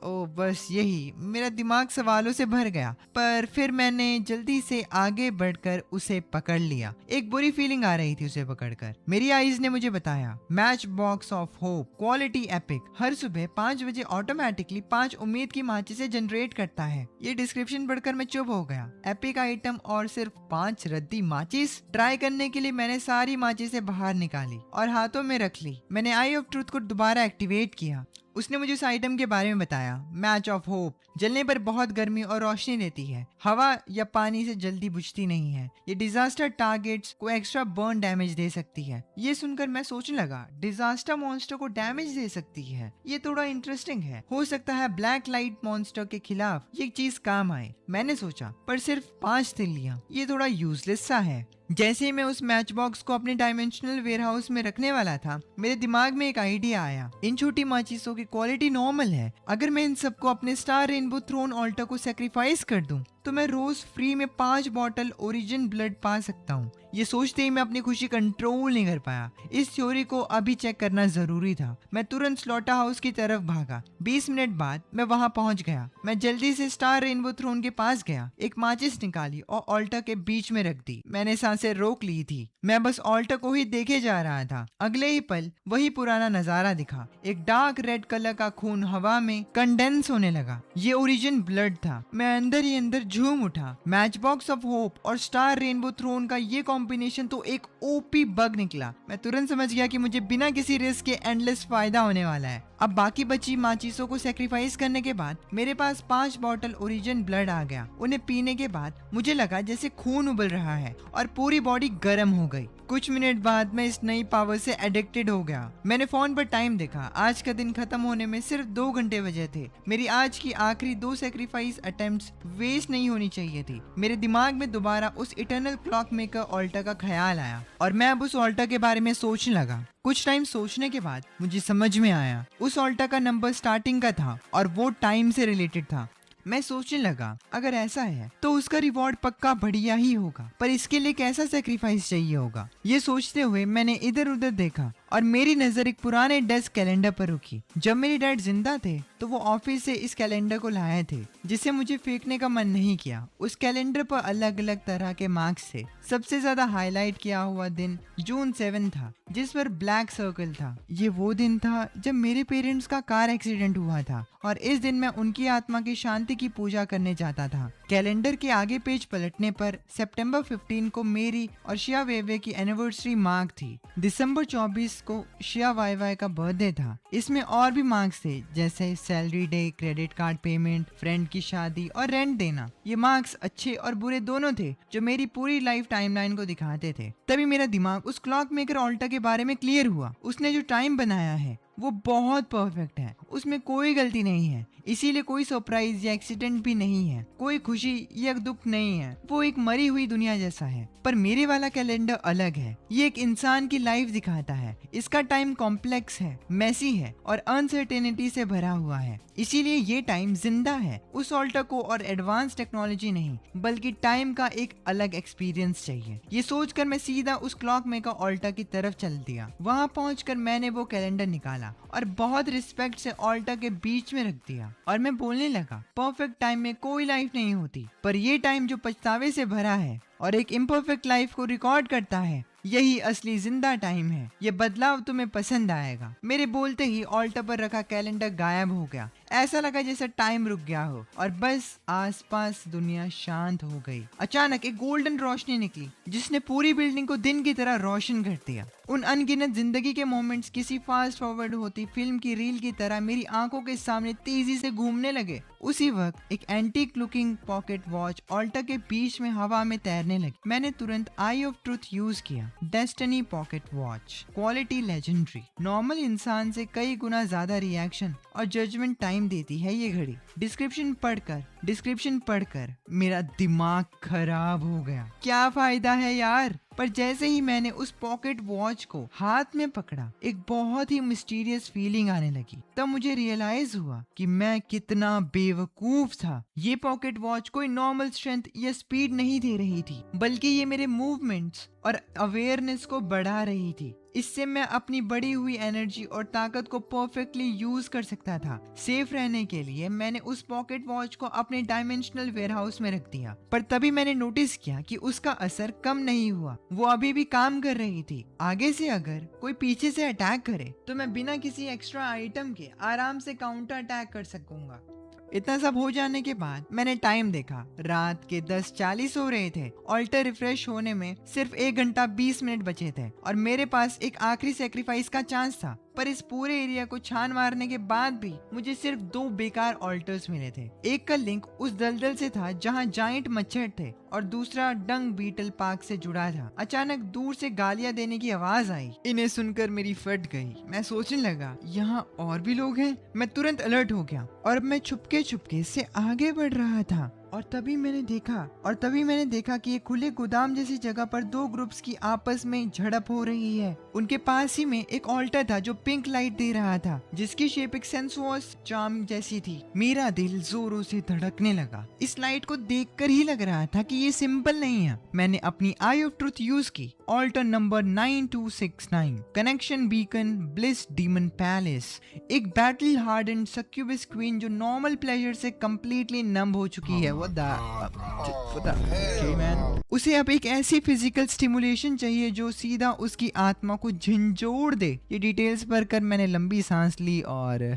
ओ बस यही, मेरा दिमाग सवालों से भर गया। पर फिर मैंने जल्दी से आगे बढ़कर उसे पकड़ लिया। एक बुरी फीलिंग आ रही थी उसे पकड़कर। मेरी आईज ने मुझे बताया, match box of hope, quality epic, हर सुबह 5 बजे ऑटोमेटिकली 5 उम्मीद की माचिसें जनरेट करता है। ये डिस्क्रिप्शन पढ़कर मैं चुप हो गया। एपिक आइटम और सिर्फ 5 रद्दी माचिस। ट्राई करने के लिए मैंने सारी माचिसें बाहर निकाली और हाथों में रख ली। मैंने आई ऑफ ट्रूथ को दोबारा एक्टिवेट किया। उसने मुझे उस आइटम के बारे में बताया, मैच ऑफ होप, जलने पर बहुत गर्मी और रोशनी देती है, हवा या पानी से जल्दी बुझती नहीं है। ये डिजास्टर टारगेट्स को एक्स्ट्रा बर्न डैमेज दे सकती है। ये सुनकर मैं सोचने लगा, डिजास्टर मॉन्स्टर को डैमेज दे सकती है, ये थोड़ा इंटरेस्टिंग है। हो सकता है ब्लैक लाइट मॉन्स्टर के खिलाफ ये चीज काम आए, मैंने सोचा। पर सिर्फ 5 तिल्लियां, ये थोड़ा यूजलेस सा है। जैसे ही मैं उस मैच बॉक्स को अपने डायमेंशनल वेयरहाउस में रखने वाला था, मेरे दिमाग में एक आइडिया आया। इन छोटी माचिसों की क्वालिटी नॉर्मल है। अगर मैं इन सबको अपने स्टार रेनबो थ्रोन ऑल्टर को सेक्रीफाइस कर दूं तो मैं रोज फ्री में 5 बॉटल ओरिजिन ब्लड पा सकता हूँ। ये सोचते ही मैं अपनी खुशी कंट्रोल नहीं कर पाया। इस थ्योरी को अभी चेक करना जरूरी था। मैं तुरंत स्लॉटर हाउस की तरफ भागा। 20 मिनट बाद मैं वहां पहुंच गया। मैं जल्दी से स्टार रेनबो थ्रोन के पास गया, एक माचिस निकाली और ऑल्टर के बीच में रख दी। मैंने सांसें रोक ली थी। मैं बस ऑल्टर को ही देखे जा रहा था। अगले ही पल वही पुराना नजारा दिखा। एक डार्क रेड कलर का खून हवा में कंडेंस होने लगा। ये ओरिजिन ब्लड था। मैं अंदर ही अंदर झूम उठा। मैच बॉक्स ऑफ होप और स्टार रेनबो थ्रोन का ये कॉम्बिनेशन तो एक ओपी बग निकला। मैं तुरंत समझ गया कि मुझे बिना किसी रिस्क के एंडलेस फायदा होने वाला है। अब बाकी बची माचिसों को सेक्रीफाइस करने के बाद मेरे पास 5 बॉटल ओरिजिन ब्लड आ गया। उन्हें पीने के बाद मुझे लगा जैसे खून उबल रहा है और पूरी बॉडी गर्म हो गई। कुछ मिनट बाद मैं इस नई पावर से एडिक्टेड हो गया। मैंने फोन पर टाइम देखा। आज का दिन खत्म होने में सिर्फ 2 घंटे बचे थे। मेरी आज की आखिरी 2 सेक्रीफाइस अटेम्प्ट्स वेस्ट नहीं होनी चाहिए थी। मेरे दिमाग में दोबारा उस इटर्नल क्लॉक मेकर ऑल्टर का ख्याल आया और मैं अब उस ऑल्टर के बारे में सोचने लगा। कुछ टाइम सोचने के बाद मुझे समझ में आया, उस ऑल्टर का नंबर स्टार्टिंग का था और वो टाइम से रिलेटेड था। मैं सोचने लगा, अगर ऐसा है तो उसका रिवॉर्ड पक्का बढ़िया ही होगा, पर इसके लिए कैसा सेक्रीफाइस चाहिए होगा। ये सोचते हुए मैंने इधर उधर देखा और मेरी नजर एक पुराने डेस्क कैलेंडर पर रुकी। जब मेरे डैड जिंदा थे तो वो ऑफिस से इस कैलेंडर को लाए थे, जिसे मुझे फेंकने का मन नहीं किया। उस कैलेंडर पर अलग अलग तरह के मार्क्स थे। सबसे ज्यादा हाईलाइट किया हुआ दिन जून 7 था, जिस पर ब्लैक सर्कल था। ये वो दिन था जब मेरे पेरेंट्स का कार एक्सीडेंट हुआ था और इस दिन मैं उनकी आत्मा की शांति की पूजा करने जाता था। कैलेंडर के आगे पेज पलटने पर सितंबर 15 को मेरी और शिया वेवे की एनिवर्सरी मार्क थी। दिसंबर 24 को शिया वाई का बर्थडे था। इसमें और भी मार्क्स थे, जैसे salary day, credit card payment, friend की शादी और रेंट देना। ये मार्क्स अच्छे और बुरे दोनों थे, जो मेरी पूरी लाइफ टाइमलाइन को दिखाते थे। तभी मेरा दिमाग उस क्लॉक मेकर ऑल्टर के बारे में क्लियर हुआ। उसने जो टाइम बनाया है वो बहुत परफेक्ट है, उसमें कोई गलती नहीं है, इसीलिए कोई सरप्राइज या एक्सीडेंट भी नहीं है, कोई खुशी या दुख नहीं है, वो एक मरी हुई दुनिया जैसा है। पर मेरे वाला कैलेंडर अलग है, ये एक इंसान की लाइफ दिखाता है। इसका टाइम कॉम्प्लेक्स है, मेसी है और अनसर्टेनिटी से भरा हुआ है, इसीलिए ये टाइम जिंदा है। उस ऑल्टर को और एडवांस टेक्नोलॉजी नहीं, बल्कि टाइम का एक अलग एक्सपीरियंस चाहिए। ये सोचकर मैं सीधा उस क्लॉक मेकर ऑल्टर की तरफ चल दिया। वहां पहुंचकर मैंने वो कैलेंडर निकाला और बहुत रिस्पेक्ट से ऑल्टर के बीच में रख दिया और मैं बोलने लगा, परफेक्ट टाइम में कोई लाइफ नहीं होती, पर ये टाइम जो पछतावे से भरा है और एक इम्परफेक्ट लाइफ को रिकॉर्ड करता है, यही असली जिंदा टाइम है। ये बदलाव तुम्हें पसंद आएगा। मेरे बोलते ही ऑल्टर पर रखा कैलेंडर गायब हो गया। ऐसा लगा जैसे टाइम रुक गया हो और बस आसपास दुनिया शांत हो गई। अचानक एक गोल्डन रोशनी निकली जिसने पूरी बिल्डिंग को दिन की तरह रोशन कर दिया। उन अनगिनत जिंदगी के मोमेंट्स किसी फास्ट फॉरवर्ड होती फिल्म की रील की तरह मेरी आंखों के सामने तेजी से घूमने लगे। उसी वक्त एक antique looking pocket watch altar के बीच में हवा में तैरने लगी। मैंने तुरंत आई ऑफ ट्रुथ यूज किया। Destiny pocket watch, quality legendary, normal इंसान से कई गुना ज्यादा रिएक्शन और जजमेंट टाइम देती है ये घड़ी। डिस्क्रिप्शन पढ़कर मेरा दिमाग खराब हो गया। क्या फायदा है यार। पर जैसे ही मैंने उस पॉकेट वॉच को हाथ में पकड़ा, एक बहुत ही मिस्टीरियस फीलिंग आने लगी। तब मुझे रियलाइज हुआ कि मैं कितना बेवकूफ था। ये पॉकेट वॉच कोई नॉर्मल स्ट्रेंथ या स्पीड नहीं दे रही थी, बल्कि ये मेरे मूवमेंट्स और अवेयरनेस को बढ़ा रही थी। इससे मैं अपनी बढ़ी हुई एनर्जी और ताकत को परफेक्टली यूज कर सकता था। सेफ रहने के लिए मैंने उस पॉकेट वॉच को अपने डायमेंशनल वेयरहाउस में रख दिया। पर तभी मैंने नोटिस किया कि उसका असर कम नहीं हुआ, वो अभी भी काम कर रही थी। आगे से अगर कोई पीछे से अटैक करे तो मैं बिना किसी एक्स्ट्रा आइटम के आराम से काउंटर अटैक कर सकूंगा। इतना सब हो जाने के बाद मैंने टाइम देखा। रात के 10:40 हो रहे थे। ऑल्टर रिफ्रेश होने में सिर्फ 1 घंटा 20 मिनट बचे थे और मेरे पास एक आखिरी सेक्रीफाइस का चांस था। पर इस पूरे एरिया को छान मारने के बाद भी मुझे सिर्फ 2 बेकार ऑल्टर्स मिले थे। एक का लिंक उस दलदल से था जहां जाइंट मच्छर थे और दूसरा डंग बीटल पार्क से जुड़ा था। अचानक दूर से गालियां देने की आवाज आई। इन्हें सुनकर मेरी फट गई। मैं सोचने लगा, यहाँ और भी लोग हैं। मैं तुरंत अलर्ट हो गया और मैं छुपके से आगे बढ़ रहा था। और तभी मैंने देखा कि एक खुले गोदाम जैसी जगह पर 2 ग्रुप्स की आपस में झड़प हो रही है। उनके पास ही में एक ऑल्टर था जो पिंक लाइट दे रहा था, जिसकी शेप एक सेंसुअस चार्म जैसी थी। मेरा दिल जोरों से धड़कने लगा। इस लाइट को देखकर ही लग रहा था कि ये सिंपल नहीं है। मैंने अपनी आई ऑफ ट्रुथ यूज की। Altar number 9269, connection beacon, bliss demon palace. एक बैटल हार्डन सक्यूबस क्वीन जो नॉर्मल प्लेजर से कंप्लीटली नंब हो चुकी है। उसे अब एक ऐसी फिजिकल स्टिमुलेशन चाहिए जो सीधा उसकी आत्मा को झंझोड़ दे। ये डिटेल्स पढ़कर मैंने लंबी सांस ली और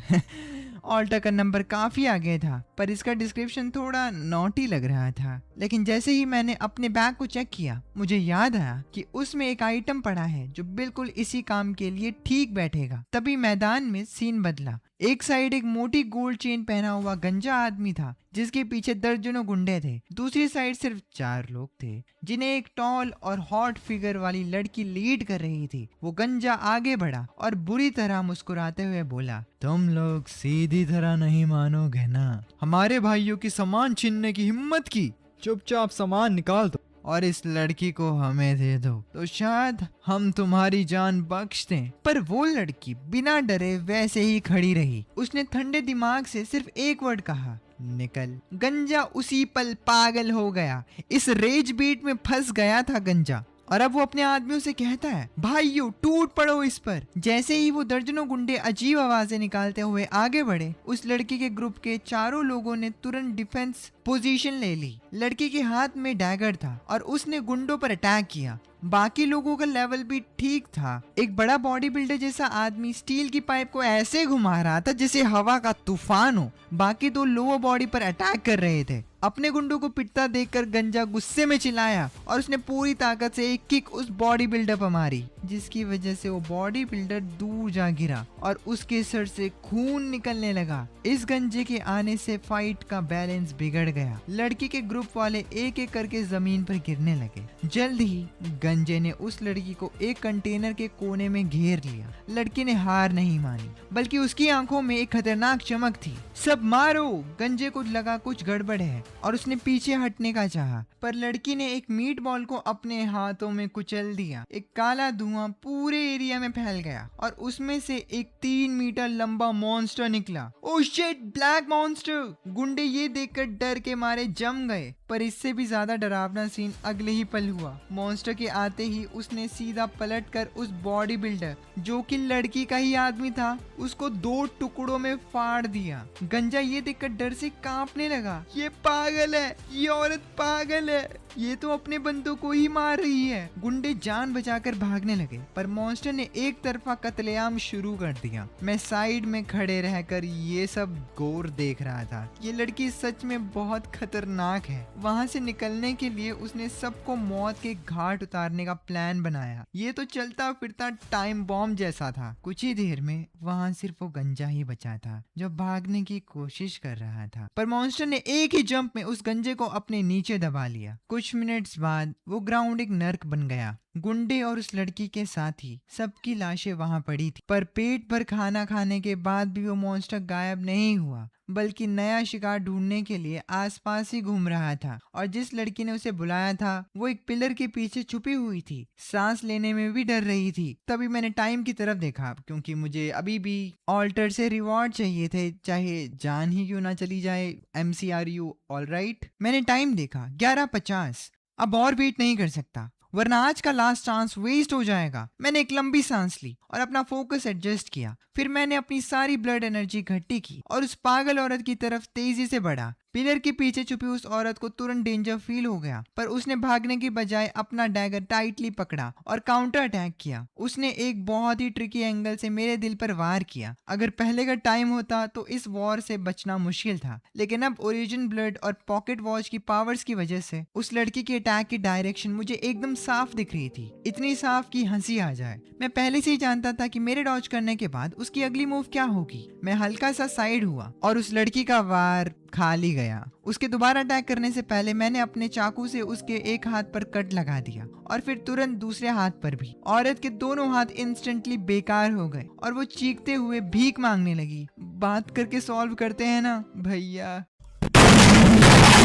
ऑल्टर का नंबर काफी आगे था, पर इसका डिस्क्रिप्शन थोड़ा नॉटी लग रहा था। लेकिन जैसे ही मैंने अपने बैग को चेक किया, मुझे याद आया कि उसमें एक आइटम पड़ा है जो बिल्कुल इसी काम के लिए ठीक बैठेगा। तभी मैदान में सीन बदला। एक साइड एक मोटी गोल्ड चेन पहना हुआ गंजा आदमी था जिसके पीछे दर्जनों गुंडे थे। दूसरी साइड सिर्फ 4 लोग थे जिन्हें एक टॉल और हॉट फिगर वाली लड़की लीड कर रही थी। वो गंजा आगे बढ़ा और बुरी तरह मुस्कुराते हुए बोला, तुम लोग सीधी तरह नहीं मानोगे ना, हमारे भाइयों की सामान छीनने की हिम्मत की। चुपचाप सामान निकाल दो और इस लड़की को हमें दे दो तो शायद हम तुम्हारी जान बख्श दें। पर वो लड़की बिना डरे वैसे ही खड़ी रही। उसने ठंडे दिमाग से सिर्फ एक वर्ड कहा, निकल। गंजा उसी पल पागल हो गया। इस रेज बीट में फंस गया था गंजा और अब वो अपने आदमियों से कहता है, भाइयों टूट पड़ो इस पर। जैसे ही वो दर्जनों गुंडे अजीब आवाजें निकालते हुए आगे बढ़े, उस लड़की के ग्रुप के 4 लोगों ने तुरंत डिफेंस पोजीशन ले ली। लड़की के हाथ में डैगर था और उसने गुंडों पर अटैक किया। बाकी लोगों का लेवल भी ठीक था। एक बड़ा बॉडी बिल्डर जैसा आदमी स्टील की पाइप को ऐसे घुमा रहा था जैसे हवा का तूफान हो। बाकी 2 लोअर बॉडी पर अटैक कर रहे थे। अपने गुंडों को पिटता देखकर गंजा गुस्से में चिल्लाया और उसने पूरी ताकत से एक किक उस बॉडी बिल्डर पर मारी। जिसकी वजह से वो बॉडी बिल्डर दूर जा गिरा और उसके सर से खून निकलने लगा। इस गंजे के आने से फाइट का बैलेंस बिगड़ गया। लड़की के ग्रुप वाले एक एक करके जमीन पर गिरने लगे। जल्द ही गंजे ने उस लड़की को एक कंटेनर के कोने में घेर लिया। लड़की ने हार नहीं मानी, बल्कि उसकी आंखों में एक खतरनाक चमक थी। सब मारो! गंजे को लगा कुछ गड़बड़ है और उसने पीछे हटने का चाहा, पर लड़की ने एक मीट बॉल को अपने हाथों में कुचल दिया। एक काला धुआं पूरे एरिया में फैल गया और उसमें से एक 3 मीटर लंबा मॉन्स्टर निकला। Oh shit, black monster! गुंडे ये देखकर डर के मारे जम गए। पर इससे भी ज्यादा डरावना सीन अगले ही पल हुआ। मॉन्स्टर के आते ही उसने सीधा पलटकर उस बॉडी बिल्डर, जो कि लड़की का ही आदमी था, उसको 2 टुकड़ों में फाड़ दिया। गंजा ये देखकर डर से कांपने लगा। ये पागल है, ये औरत पागल है, ये तो अपने बंदों को ही मार रही है। गुंडे जान बचाकर भागने लगे, पर मॉन्स्टर ने एक तरफा कत्लेआम शुरू कर दिया। मैं साइड में खड़े रहकर ये सब गौर देख रहा था। ये लड़की सच में बहुत खतरनाक है। वहां से निकलने के लिए उसने सबको मौत के घाट उतारने का प्लान बनाया। ये तो चलता फिरता टाइम बॉम्ब जैसा था। कुछ ही देर में वहां सिर्फ वो गंजा ही बचा था, जो भागने की कोशिश कर रहा था। पर मॉन्स्टर ने एक ही जंप में उस गंजे को अपने नीचे दबा लिया। कुछ मिनट्स बाद वो ग्राउंड एक नर्क बन गया। गुंडे और उस लड़की के साथ ही सबकी लाशें वहां पड़ी थी। पर पेट भर खाना खाने के बाद भी वो मॉन्स्टर गायब नहीं हुआ, बल्कि नया शिकार ढूंढने के लिए आसपास ही घूम रहा था। और जिस लड़की ने उसे बुलाया था वो एक पिलर के पीछे छुपी हुई थी, सांस लेने में भी डर रही थी। तभी मैंने टाइम की तरफ देखा, क्योंकि मुझे अभी भी ऑल्टर से रिवॉर्ड चाहिए थे, चाहे जान ही क्यों ना चली जाए। MCRU alright. मैंने टाइम देखा, 11:50। अब और वेट नहीं कर सकता, वरना आज का लास्ट चांस वेस्ट हो जाएगा। मैंने एक लंबी सांस ली और अपना फोकस एडजस्ट किया। फिर मैंने अपनी सारी ब्लड एनर्जी इकट्ठी की और उस पागल औरत की तरफ तेजी से बढ़ा। पिलर के पीछे छुपी उस औरत को तुरंत डेंजर फील हो गया, पर उसने भागने की बजाय अपना डैगर टाइटली पकड़ा और काउंटर अटैक किया। उसने एक बहुत ही ट्रिकी एंगल से मेरे दिल पर वार किया। अगर पहले का टाइम होता तो इस वॉर से बचना मुश्किल था, लेकिन अब ओरिजिन ब्लड और पॉकेट वॉच की पावर्स की वजह से उस लड़की के अटैक की डायरेक्शन मुझे एकदम साफ दिख रही थी। इतनी साफ कि हंसी आ जाए। मैं पहले से ही जानता था कि मेरे डॉज करने के बाद उसकी अगली मूव क्या होगी। मैं हल्का सा साइड हुआ और उस लड़की का वार खाली गया। उसके दोबारा अटैक करने से पहले मैंने अपने चाकू से उसके एक हाथ पर कट लगा दिया और फिर तुरंत दूसरे हाथ पर भी। औरत के दोनों हाथ इंस्टेंटली बेकार हो गए और वो चीखते हुए भीख मांगने लगी। बात करके सॉल्व करते हैं ना भैया।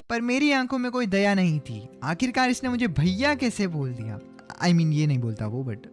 पर मेरी आंखों में कोई दया नहीं थी। आखिरकार इसने मुझे भैया कैसे बोल दिया। I mean, ये नहीं बोलता वो, बट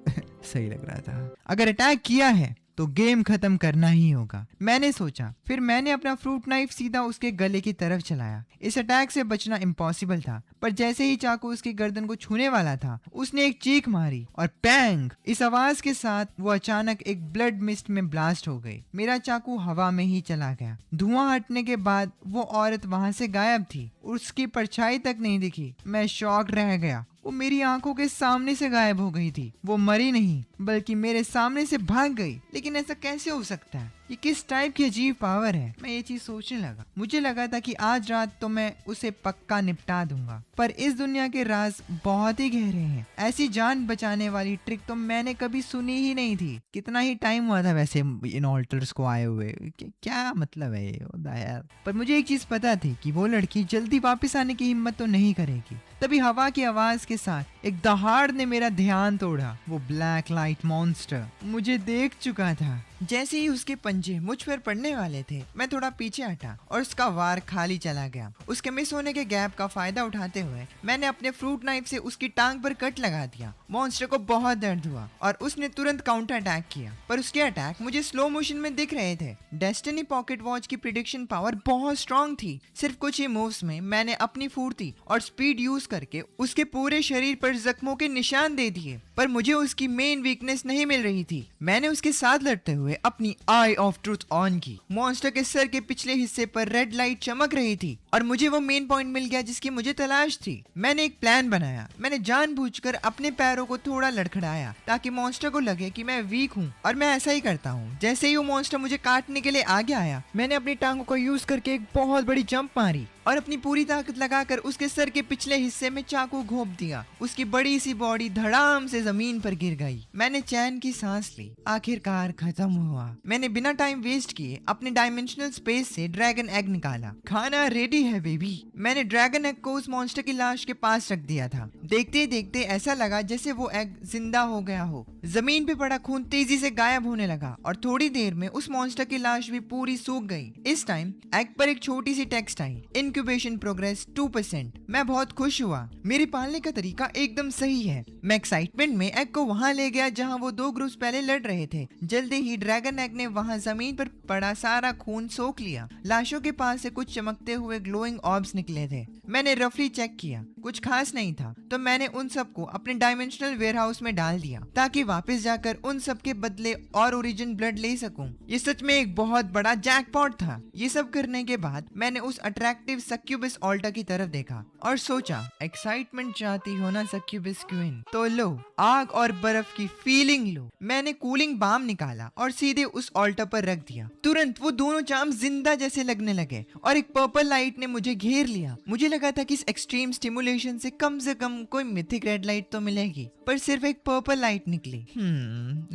सही लग रहा था। अगर अटैक किया है तो गेम खत्म करना ही होगा, मैंने सोचा। फिर मैंने अपना फ्रूट नाइफ सीधा उसके गले की तरफ चलाया। इस अटैक से बचना इम्पॉसिबल था, पर जैसे ही चाकू उसकी गर्दन को छूने वाला था, उसने एक चीख मारी और पैंग! इस आवाज के साथ वो अचानक एक ब्लड मिस्ट में ब्लास्ट हो गई। मेरा चाकू हवा में ही चला गया। धुआं हटने के बाद वो औरत वहां से गायब थी, उसकी परछाई तक नहीं दिखी। मैं शॉक रह गया। वो मेरी आंखों के सामने से गायब हो गई थी। वो मरी नहीं, बल्कि मेरे सामने से भाग गई। लेकिन ऐसा कैसे हो सकता है? ये किस टाइप की अजीब पावर है? मैं ये चीज सोचने लगा। मुझे लगा था कि आज रात तो मैं उसे पक्का निपटा दूंगा, पर इस दुनिया के राज बहुत ही गहरे हैं। ऐसी जान बचाने वाली ट्रिक तो मैंने कभी सुनी ही नहीं थी। कितना ही टाइम हुआ था वैसे इन ऑल्टर्स को आए हुए, क्या मतलब है यार। पर मुझे एक चीज पता थी कि वो लड़की जल्दी वापस आने की हिम्मत तो नहीं करेगी। तभी हवा की आवाज के साथ एक दहाड़ ने मेरा ध्यान तोड़ा। वो ब्लैक लाइट मॉन्स्टर मुझे देख चुका था। जैसे ही उसके पंजे मुझ पर पड़ने वाले थे, मैं थोड़ा पीछे हटा और उसका वार खाली चला गया। उसके मिस होने के गैप का फायदा उठाते हुए मैंने अपने फ्रूट नाइफ से उसकी टांग पर कट लगा दिया। मॉन्स्टर को बहुत दर्द हुआ और उसने तुरंत काउंटर अटैक किया, पर उसके अटैक मुझे स्लो मोशन में दिख रहे थे। डेस्टिनी पॉकेट वॉच की प्रिडिक्शन पावर बहुत स्ट्रॉन्ग थी। सिर्फ कुछ ही मूव्स में मैंने अपनी फुर्ती और स्पीड यूज करके उसके पूरे शरीर पर जख्मों के निशान दे दिए, पर मुझे उसकी मेन वीकनेस नहीं मिल रही थी। मैंने उसके साथ लड़ते हुए अपनी आई ऑफ ट्रूथ ऑन की। मॉन्स्टर के सर के पिछले हिस्से पर रेड लाइट चमक रही थी और मुझे वो मेन पॉइंट मिल गया जिसकी मुझे तलाश थी। मैंने एक प्लान बनाया। मैंने जानबूझकर अपने पैरों को थोड़ा लड़खड़ाया ताकि मॉन्स्टर को लगे कि मैं वीक हूँ, और मैं ऐसा ही करता हूँ। जैसे ही वो मॉन्स्टर मुझे काटने के लिए आगे आया, मैंने अपनी टांगों को यूज करके एक बहुत बड़ी जंप मारी। और अपनी पूरी ताकत लगाकर उसके सर के पिछले हिस्से में चाकू घोंप दिया। उसकी बड़ी सी बॉडी धड़ाम से जमीन पर गिर गई। मैंने चैन की सांस ली। आखिरकार खत्म हुआ। मैंने बिना टाइम वेस्ट किए अपने डायमेंशनल स्पेस से ड्रैगन एग निकाला। खाना रेडी है बेबी। मैंने ड्रैगन एग को उस मॉन्स्टर की लाश के पास रख दिया था। देखते देखते ऐसा लगा जैसे वो एग जिंदा हो गया हो। जमीन पे पड़ा खून तेजी से गायब होने लगा और थोड़ी देर में उस मॉन्स्टर की लाश भी पूरी सूख गई। इस टाइम एग पर एक छोटी सी टेक्स्ट आई, इंक्यूबेशन प्रोग्रेस 2%। मैं बहुत खुश हुआ। मेरे पालने का तरीका एकदम सही है। मैं एक्साइटमेंट में एग को वहां ले गया जहां वो 2 ग्रुप्स पहले लड़ रहे थे। जल्दी ही ड्रैगन एग ने वहां जमीन पर पड़ा सारा खून सोख लिया। लाशों के पास से कुछ चमकते हुए ग्लोइंग ऑर्ब्स निकले थे। मैंने रफली चेक किया, कुछ खास नहीं था, तो मैंने उन सबको अपने डायमेंशनल वेयरहाउस में डाल दिया ताकि वापस जाकर उन सब के बदले और ओरिजिन ब्लड ले सकूं। ये सच में एक बहुत बड़ा जैकपॉट था। ये सब करने के बाद मैंने उस अट्रैक्टिव सक्यूबस ऑल्टा की तरफ देखा और सोचा, एक्साइटमेंट चाहती हो ना सक्यूबस क्वीन, तो लो आग और बर्फ की फीलिंग लो। मैंने कूलिंग बाम निकाला और सीधे उस ऑल्टा पर रख दिया। तुरंत वो दोनों चाम जिंदा जैसे लगने लगे और एक पर्पल लाइट ने मुझे घेर लिया। मुझे लगा था कि इस एक्सट्रीम स्टिमुलेशन से कम कोई मिथिक रेड लाइट तो मिलेगी, पर सिर्फ एक पर्पल लाइट निकली।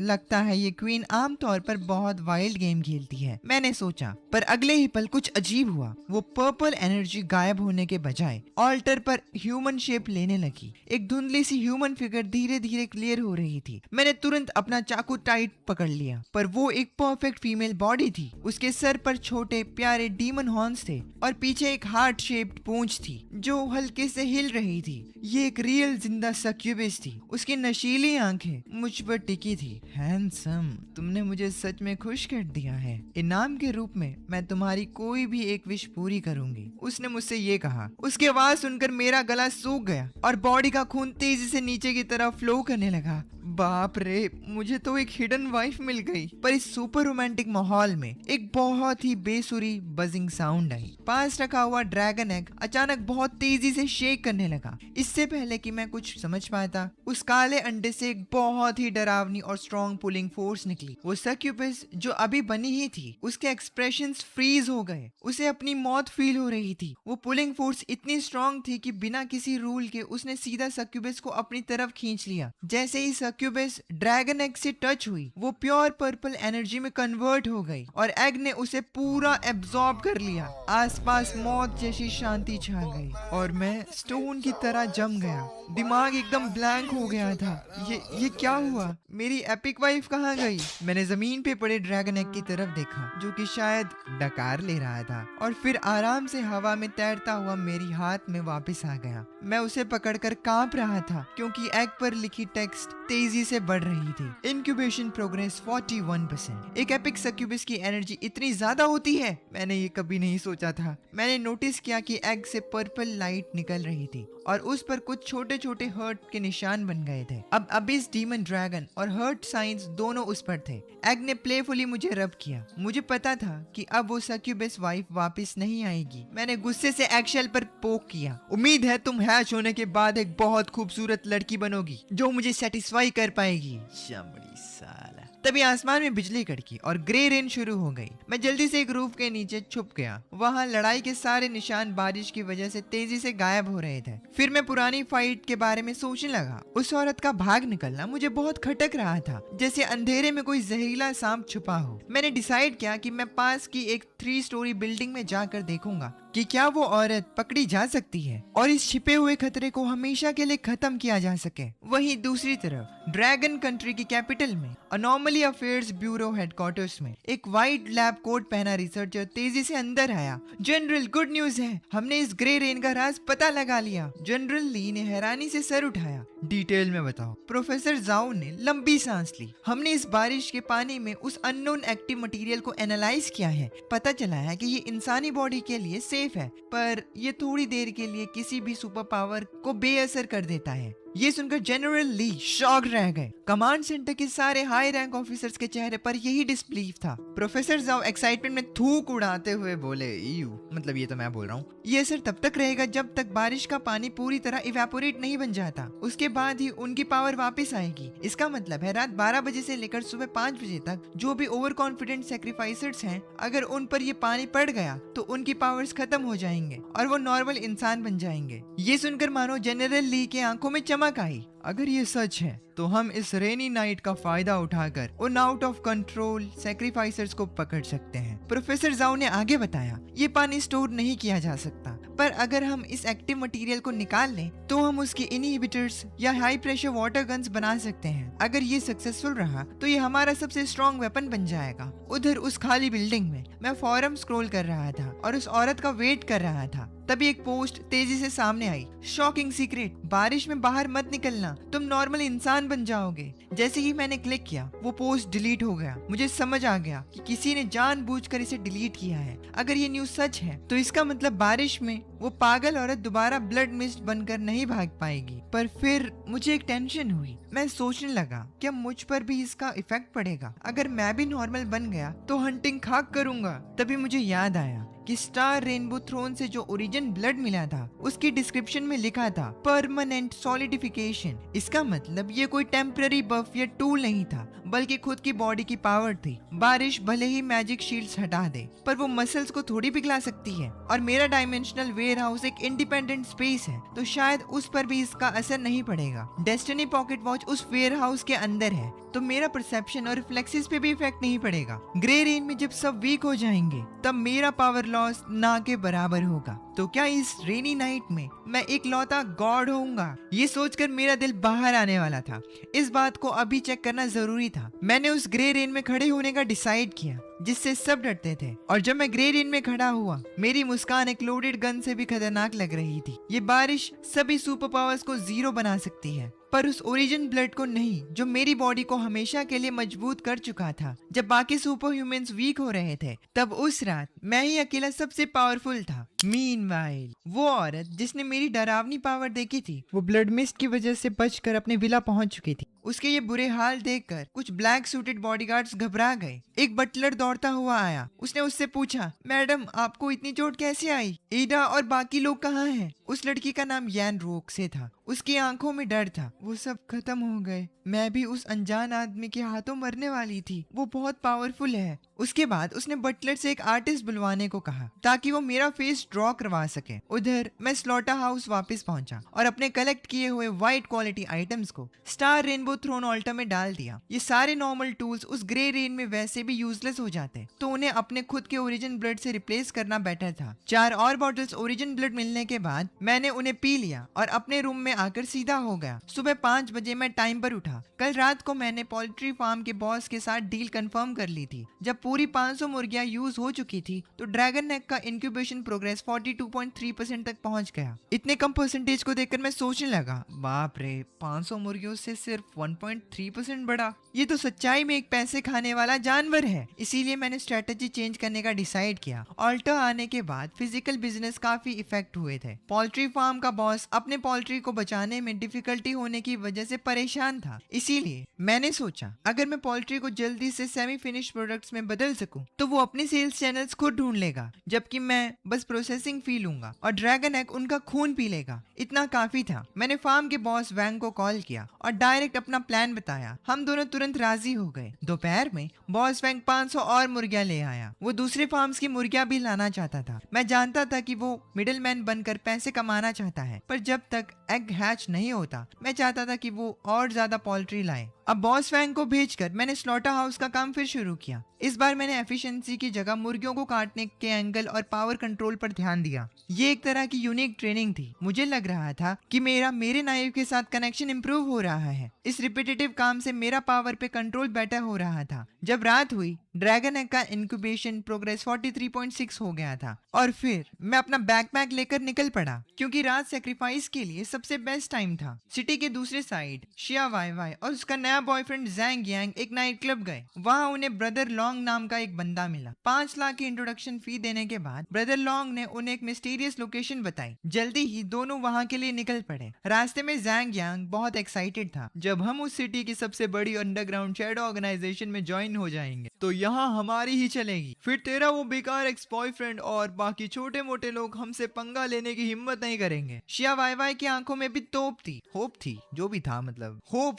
लगता है ये क्वीन आमतौर पर बहुत वाइल्ड गेम खेलती है, मैंने सोचा। पर अगले ही पल कुछ अजीब हुआ। वो पर्पल एनर्जी गायब होने के बजाय ऑल्टर पर ह्यूमन शेप लेने लगी। एक धुंधली सी ह्यूमन फिगर धीरे धीरे क्लियर हो रही थी। मैंने तुरंत अपना चाकू टाइट पकड़ लिया, पर वो एक परफेक्ट फीमेल बॉडी थी। उसके सर पर छोटे प्यारे डीमन हॉर्न्स थे और पीछे एक हार्ट शेप्ड पूंछ थी जो हल्के से हिल रही थी। ये एक रियल जिंदा सक्यूबस थी। उसकी नशीली आंखें मुझ पर टिकी थी। हैंडसम, तुमने मुझे सच में खुश कर दिया है। इनाम के रूप में मैं तुम्हारी कोई भी एक विश पूरी करूंगी, उसने मुझसे ये कहा। उसकी आवाज सुनकर मेरा गला सूख गया और बॉडी का खून तेजी से नीचे की तरफ फ्लो करने लगा। बाप रे, मुझे तो एक हिडन वाइफ मिल गई। पर इस सुपर रोमांटिक माहौल में एक बहुत ही बेसुरी बजिंग साउंड आई। पास रखा हुआ ड्रैगन एग अचानक बहुत तेजी से शेक करने लगा। इससे पहले कि मैं कुछ समझ पाता, उस काले अंडे से एक बहुत ही डरावनी और स्ट्रॉन्ग पुलिंग फोर्स निकली। वो सक्यूबस जो अभी बनी ही थी, उसके एक्सप्रेशंस फ्रीज हो गए। उसे अपनी मौत फील हो रही थी। वो पुलिंग फोर्स इतनी स्ट्रॉन्ग थी कि बिना किसी रूल के उसने सीधा सक्यूबस को अपनी तरफ खींच लिया। जैसे ही सक्यूबस ड्रैगन एग से टच हुई, वो प्योर पर्पल एनर्जी में कन्वर्ट हो गई और एग ने उसे पूरा एब्जॉर्ब कर लिया। आसपास मौत जैसी शांति छा गई और मैं स्टोन की तरह जम गया। दिमाग एकदम ब्लैंक हो गया था। ये क्या हुआ? मेरी एपिक वाइफ कहाँ गई? मैंने जमीन पे पड़े ड्रैगन एग की तरफ देखा जो कि शायद डकार ले रहा था और फिर आराम से हवा में तैरता हुआ मेरी हाथ में वापस आ गया। मैं उसे पकड़कर कांप रहा था क्योंकि एग पर लिखी टेक्स्ट तेजी से बढ़ रही थी। Incubation progress 41%। एक एपिक सक्यूबस की एनर्जी इतनी ज्यादा होती है, मैंने ये कभी नहीं सोचा था। मैंने नोटिस किया कि एग से पर्पल लाइट निकल रही थी और उस पर कुछ छोटे छोटे हर्ट के निशान बन गए थे। अब अबिस डीमन ड्रैगन और हर्ट साइंस दोनों उस पर थे। एग ने प्लेफुली मुझे रब किया। मुझे पता था कि अब वो सक्यूबस वाइफ वापस नहीं आएगी। मैंने गुस्से से एगशेल पर पोक किया। उम्मीद है तुम हैच होने के बाद एक बहुत खूबसूरत लड़की बनोगी जो मुझे सेटिस्फाई कर पाएगी। चमड़ी साला। तभी आसमान में बिजली कड़की और ग्रे रेन शुरू हो गई। मैं जल्दी से एक रूफ के नीचे छुप गया। वहाँ लड़ाई के सारे निशान बारिश की वजह से तेजी से गायब हो रहे थे। फिर मैं पुरानी फाइट के बारे में सोचने लगा। उस औरत का भाग निकलना मुझे बहुत खटक रहा था, जैसे अंधेरे में कोई जहरीला सांप छुपा हो। मैंने डिसाइड किया कि मैं पास की एक 3 स्टोरी बिल्डिंग में जाकर देखूंगा कि क्या वो औरत पकड़ी जा सकती है और इस छिपे हुए खतरे को हमेशा के लिए खत्म किया जा सके। वहीं दूसरी तरफ ड्रैगन कंट्री की कैपिटल में अनॉमली अफेयर्स ब्यूरो हेडक्वार्टर्स में एक व्हाइट लैब कोट पहना रिसर्चर तेजी से अंदर आया। जनरल, गुड न्यूज है, हमने इस ग्रे रेन का राज पता लगा लिया। जनरल ली ने हैरानी से सर उठाया। डिटेल में बताओ। प्रोफेसर जाओ ने लंबी सांस ली। हमने इस बारिश के पानी में उस अननोन एक्टिव मटेरियल को एनालाइज किया है। पता चला है कि ये इंसानी बॉडी के लिए सेफ है, पर ये थोड़ी देर के लिए किसी भी सुपर पावर को बेअसर कर देता है। ये सुनकर जनरल ली शॉक रह गए। कमांड सेंटर के सारे हाई रैंक ऑफिसर्स के चेहरे पर यही डिसबिलीफ था। प्रोफेसर जाओ एक्साइटमेंट में थूक उड़ाते हुए बोले, यू मतलब ये तो मैं बोल रहा हूँ, ये असर तब तक रहेगा जब तक बारिश का पानी पूरी तरह इवेपोरेट नहीं बन जाता। उसके बाद ही उनकी पावर वापस आएगी। इसका मतलब है रात 12 बजे से लेकर सुबह 5 बजे तक जो भी ओवर कॉन्फिडेंट सैक्रिफाइसर्स हैं, अगर उन पर ये पानी पड़ गया तो उनकी पावर्स खत्म हो जाएंगे और वो नॉर्मल इंसान बन जाएंगे। ये सुनकर मानो जनरल ली के आंखों में चमक आई। अगर ये सच है तो हम इस रेनी नाइट का फायदा उठाकर उन आउट ऑफ कंट्रोल सैक्रिफाइसर्स को पकड़ सकते हैं। प्रोफेसर जाओ ने आगे बताया, ये पानी स्टोर नहीं किया जा सकता, पर अगर हम इस एक्टिव मटेरियल को निकाल लें तो हम उसके इनहिबिटर्स या हाई प्रेशर वाटर गन्स बना सकते हैं। अगर ये सक्सेसफुल रहा तो ये हमारा सबसे स्ट्रॉन्ग वेपन बन जाएगा। उधर उस खाली बिल्डिंग में मैं फोरम स्क्रॉल कर रहा था और उस औरत का वेट कर रहा था। तभी एक पोस्ट तेजी से सामने आई, शॉकिंग सीक्रेट, बारिश में बाहर मत निकलना, तुम नॉर्मल इंसान बन जाओगे। जैसे ही मैंने क्लिक किया वो पोस्ट डिलीट हो गया। मुझे समझ आ गया कि किसी ने जानबूझकर इसे डिलीट किया है। अगर ये न्यूज सच है तो इसका मतलब बारिश में वो पागल औरत दोबारा ब्लड मिस्ट बनकर नहीं भाग पाएगी। पर फिर मुझे एक टेंशन हुई। मैं सोचने लगा क्या मुझ पर भी इसका इफेक्ट पड़ेगा। अगर मैं भी नॉर्मल बन गया तो हंटिंग खाक करूंगा। तभी मुझे याद आया कि स्टार रेनबो थ्रोन से जो ओरिजिन ब्लड मिला था उसकी डिस्क्रिप्शन में लिखा था परमानेंट सॉलिडिफिकेशन। इसका मतलब ये कोई टेम्पररी बफ या टूल नहीं था, बल्कि खुद की बॉडी की पावर थी। बारिश भले ही मैजिक शील्ड्स हटा दे, पर वो मसल्स को थोड़ी पिघला सकती है। और मेरा डायमेंशनल वेयर हाउस एक इंडिपेंडेंट स्पेस है, तो शायद उस पर भी इसका असर नहीं पड़ेगा। डेस्टिनी पॉकेट वॉच उस वेयर हाउस के अंदर है, तो मेरा परसेप्शन और रिफ्लेक्सेस पे भी इफेक्ट नहीं पड़ेगा। ग्रे रेन में जब सब वीक हो जाएंगे तब मेरा पावर लॉस ना के बराबर होगा। तो क्या इस रेनी नाइट में मैं एक लौता गॉड होऊंगा? ये सोचकर मेरा दिल बाहर आने वाला था। इस बात को अभी चेक करना जरूरी था। मैंने उस ग्रे रेन में खड़े होने का डिसाइड किया जिससे सब डरते थे। और जब मैं ग्रे रेन में खड़ा हुआ, मेरी मुस्कान एक लोडेड गन से भी खतरनाक लग रही थी। ये बारिश सभी सुपर पावर्स को जीरो बना सकती है, पर उस ओरिजिन ब्लड को नहीं, जो मेरी बॉडी को हमेशा के लिए मजबूत कर चुका था। जब बाकी सुपर ह्यूमंस वीक हो रहे थे, तब उस रात मैं ही अकेला सबसे पावरफुल था। मीनवाइल वो औरत जिसने मेरी डरावनी पावर देखी थी, वो ब्लड मिस्ट की वजह से बचकर अपने विला पहुंच चुकी थी। उसके ये बुरे हाल देखकर कुछ ब्लैक सूटेड बॉडीगार्ड्स घबरा गए। एक बटलर दौड़ता हुआ आया। उसने उससे पूछा, मैडम आपको इतनी चोट कैसे आई? ईडा और बाकी लोग कहाँ हैं? उस लड़की का नाम यान रोक से था। उसकी आंखों में डर था। वो सब खत्म हो गए। मैं भी उस अनजान आदमी के हाथों मरने वाली थी। वो बहुत पावरफुल है। उसके बाद उसने बटलर से एक आर्टिस्ट बुलवाने को कहा ताकि वो मेरा फेस ड्रॉ करवा सके। उधर मैं स्लॉटर हाउस वापस पहुंचा और अपने कलेक्ट किए हुए वाइट क्वालिटी आइटम्स को स्टार रेनबो थ्रोन ऑल्टर में डाल दिया। ये सारे नॉर्मल टूल्स उस ग्रे रेन में वैसे भी यूजलेस हो जाते, तो उन्हें अपने खुद के ओरिजिन ब्लड से रिप्लेस करना बेटर था। 4 और बॉटल्स ओरिजिन ब्लड मिलने के बाद मैंने उन्हें पी लिया और अपने रूम में आकर सीधा हो गया। सुबह 5 बजे मैं टाइम पर उठा। कल रात को मैंने पोल्ट्री फार्म के बॉस के साथ डील कंफर्म कर ली थी। जब पूरी 500 मुर्गियां यूज हो चुकी थी तो ड्रैगन नेक का इंक्यूबेशन प्रोग्रेस 42.3% तक पहुंच गया। इतने कम परसेंटेज को देखकर मैं सोचने लगा, बाप रे, 500 मुर्गियों से सिर्फ 1.3% बढ़ा। ये तो सच्चाई में एक पैसे खाने वाला जानवर है। इसीलिए मैंने स्ट्रेटेजी चेंज करने का डिसाइड किया। ऑल्टर आने के बाद फिजिकल बिजनेस काफी इफेक्ट हुए थे। पोल्ट्री फार्म का बॉस अपने पोल्ट्री को बचाने में डिफिकल्टी होने की वजह से परेशान था। इसीलिए मैंने सोचा अगर मैं पोल्ट्री को जल्दी से सेमी फिनिश प्रोडक्ट्स में बदल सकूं तो वो अपने सेल्स चैनल्स खुद ढूंढ लेगा, जबकि मैं बस प्रोसेसिंग फी लूंगा और ड्रैगन एग उनका खून पी लेगा। इतना काफी था। मैंने फार्म के बॉस वैंग को कॉल किया और डायरेक्ट अपना प्लान बताया। हम दोनों तुरंत राजी हो गए। दोपहर में बॉस वैंग 500 और मुर्गियां ले आया। वो दूसरे फार्म्स की मुर्गियां भी लाना चाहता था। मैं जानता था कि वो मिडिलमैन बनकर पैसे कमाना चाहता है, पर जब तक एग हैच नहीं होता मैं चाहता था कि वो और ज्यादा पोल्ट्री लाए। अब बॉस वैंग को भेजकर मैंने स्लॉटर हाउस का काम फिर शुरू किया। इस बार मैंने एफिशिएंसी की जगह मुर्गियों को काटने के एंगल और पावर कंट्रोल पर ध्यान दिया। ये एक तरह की यूनिक ट्रेनिंग थी। मुझे लग रहा था कि मेरे नाइफ के साथ कनेक्शन इंप्रूव हो रहा है। इस रिपीटेटिव काम से मेरा पावर पे कंट्रोल बेटर हो रहा था। जब रात हुई ड्रैगन एग का इंक्यूबेशन प्रोग्रेस 43.6 हो गया था और फिर मैं अपना बैकपैक लेकर निकल पड़ा क्योंकि रात सेक्रीफाइस के लिए सबसे बेस्ट टाइम था। सिटी के दूसरे साइड शिया वाई वाई और उसका नया बॉयफ्रेंड जैंग यांग एक नाइट क्लब गए। वहाँ उन्हें ब्रदर लॉन्ग नाम का एक बंदा मिला। 5 लाख की इंट्रोडक्शन फी देने के बाद ब्रदर लॉन्ग ने उन्हें एक मिस्टीरियस लोकेशन बताई। जल्दी ही दोनों वहाँ के लिए निकल पड़े। रास्ते में जैंग यांग बहुत एक्साइटेड था, जब हम उस सिटी की सबसे बड़ी अंडरग्राउंड शैडो ऑर्गेनाइजेशन में ज्वाइन हो जाएंगे तो यहाँ हमारी ही चलेगी। फिर तेरा वो बेकार एक्स बॉयफ्रेंड और बाकी छोटे मोटे लोग हमसे पंगा लेने की हिम्मत नहीं करेंगे। शिया वाई वाई की आंखों में भी होप थी, जो भी था, मतलब होप,